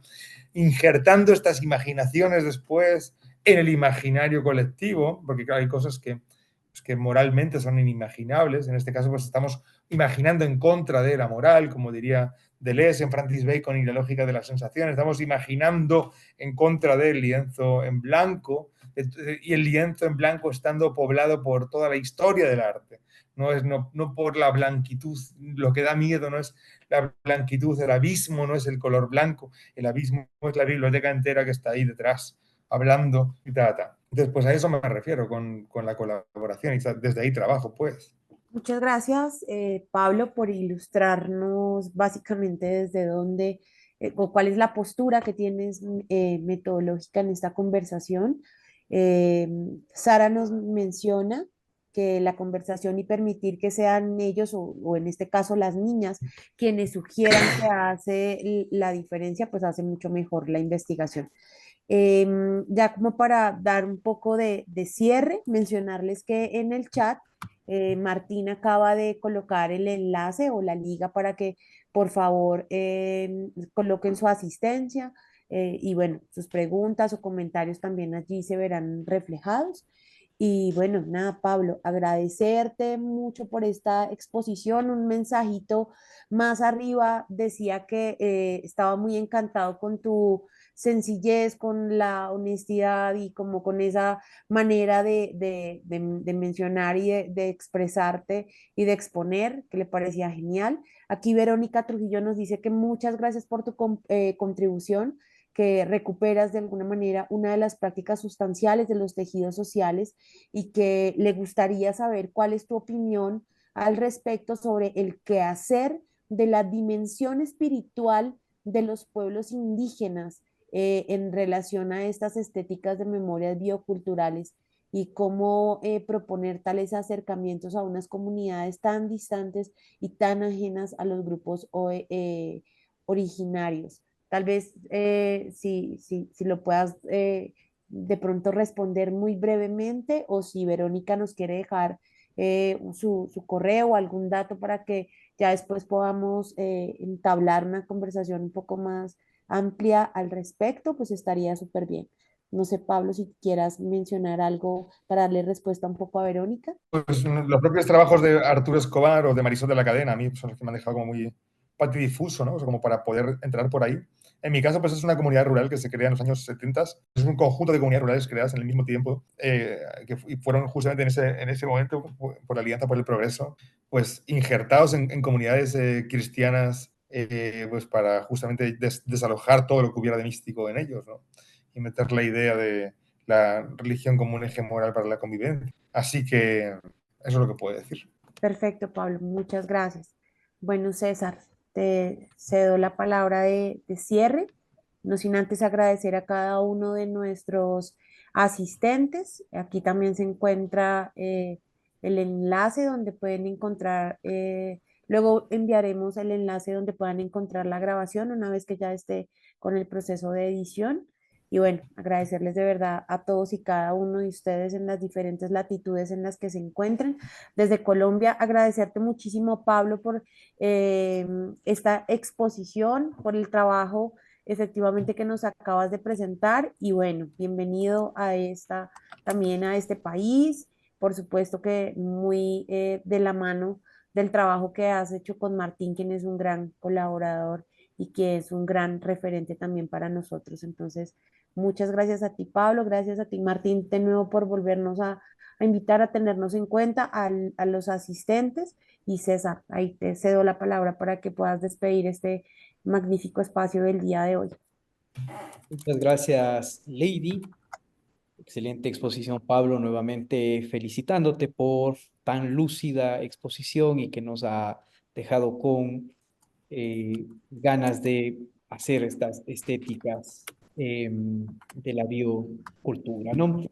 injertando estas imaginaciones después en el imaginario colectivo, porque claro, hay cosas que moralmente son inimaginables. En este caso, pues estamos imaginando en contra de la moral, como diría Deleuze en Francis Bacon y la lógica de las sensaciones. Estamos imaginando en contra del lienzo en blanco, y el lienzo en blanco estando poblado por toda la historia del arte. No por la blanquitud. Lo que da miedo no es la blanquitud, el abismo no es el color blanco, el abismo es la biblioteca entera que está ahí detrás, hablando y tal. Entonces, pues a eso me refiero con la colaboración y desde ahí trabajo, pues. Muchas gracias, Pablo, por ilustrarnos básicamente desde dónde o cuál es la postura que tienes metodológica en esta conversación. Eh, Sara nos menciona que la conversación y permitir que sean ellos o en este caso las niñas quienes sugieran que hace la diferencia, pues hace mucho mejor la investigación. Ya como para dar un poco de cierre, mencionarles que en el chat Martín acaba de colocar el enlace o la liga para que por favor coloquen su asistencia y bueno, sus preguntas o comentarios también allí se verán reflejados. Y bueno, nada, Pablo, agradecerte mucho por esta exposición. Un mensajito más arriba decía que estaba muy encantado con tu sencillez, con la honestidad y como con esa manera de mencionar y de expresarte y de exponer, que le parecía genial. Aquí Verónica Trujillo nos dice que muchas gracias por tu contribución, que recuperas de alguna manera una de las prácticas sustanciales de los tejidos sociales y que le gustaría saber cuál es tu opinión al respecto sobre el quehacer de la dimensión espiritual de los pueblos indígenas en relación a estas estéticas de memorias bioculturales y cómo proponer tales acercamientos a unas comunidades tan distantes y tan ajenas a los grupos originarios. Tal vez si lo puedas de pronto responder muy brevemente o si Verónica nos quiere dejar su correo o algún dato para que ya después podamos entablar una conversación un poco más amplia al respecto, pues estaría súper bien. No sé, Pablo, si quieras mencionar algo para darle respuesta un poco a Verónica. Pues los propios trabajos de Arturo Escobar o de Marisol de la Cadena, a mí son los que me han dejado como muy patidifuso, ¿no? O sea, como para poder entrar por ahí. En mi caso, pues es una comunidad rural que se crea en los años 70. Es un conjunto de comunidades rurales creadas en el mismo tiempo, y fueron justamente en ese momento, por la Alianza por el Progreso, pues injertados en comunidades cristianas, pues para justamente desalojar todo lo que hubiera de místico en ellos, ¿no? Y meter la idea de la religión como un eje moral para la convivencia. Así que eso es lo que puedo decir. Perfecto, Pablo, muchas gracias. Bueno, César, te cedo la palabra de cierre, no sin antes agradecer a cada uno de nuestros asistentes. Aquí también se encuentra el enlace donde pueden encontrar, luego enviaremos el enlace donde puedan encontrar la grabación una vez que ya esté con el proceso de edición. Y bueno, agradecerles de verdad a todos y cada uno de ustedes en las diferentes latitudes en las que se encuentren. Desde Colombia, agradecerte muchísimo, Pablo, por esta exposición, por el trabajo efectivamente que nos acabas de presentar y bueno, bienvenido a también a este país, por supuesto que muy de la mano del trabajo que has hecho con Martín, quien es un gran colaborador y que es un gran referente también para nosotros. Entonces, muchas gracias a ti, Pablo, gracias a ti, Martín, de nuevo por volvernos a invitar a tenernos en cuenta a los asistentes. Y César, ahí te cedo la palabra para que puedas despedir este magnífico espacio del día de hoy. Muchas gracias, Lady. Excelente exposición, Pablo. Nuevamente felicitándote por tan lúcida exposición y que nos ha dejado con ganas de hacer estas estéticas de la biocultura, ¿no?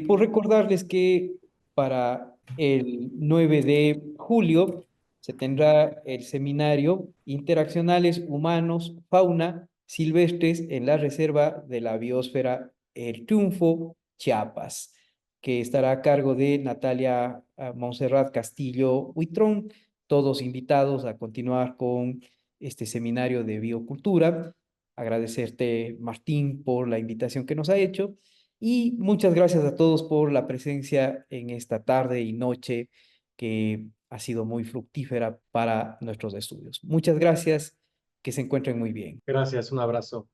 Por recordarles que para el 9 de julio se tendrá el seminario Interaccionales Humanos, Fauna Silvestres en la Reserva de la Biosfera El Triunfo, Chiapas, que estará a cargo de Natalia Montserrat Castillo Huitrón, todos invitados a continuar con este seminario de biocultura. Agradecerte, Martín, por la invitación que nos ha hecho y muchas gracias a todos por la presencia en esta tarde y noche que ha sido muy fructífera para nuestros estudios. Muchas gracias, que se encuentren muy bien. Gracias, un abrazo.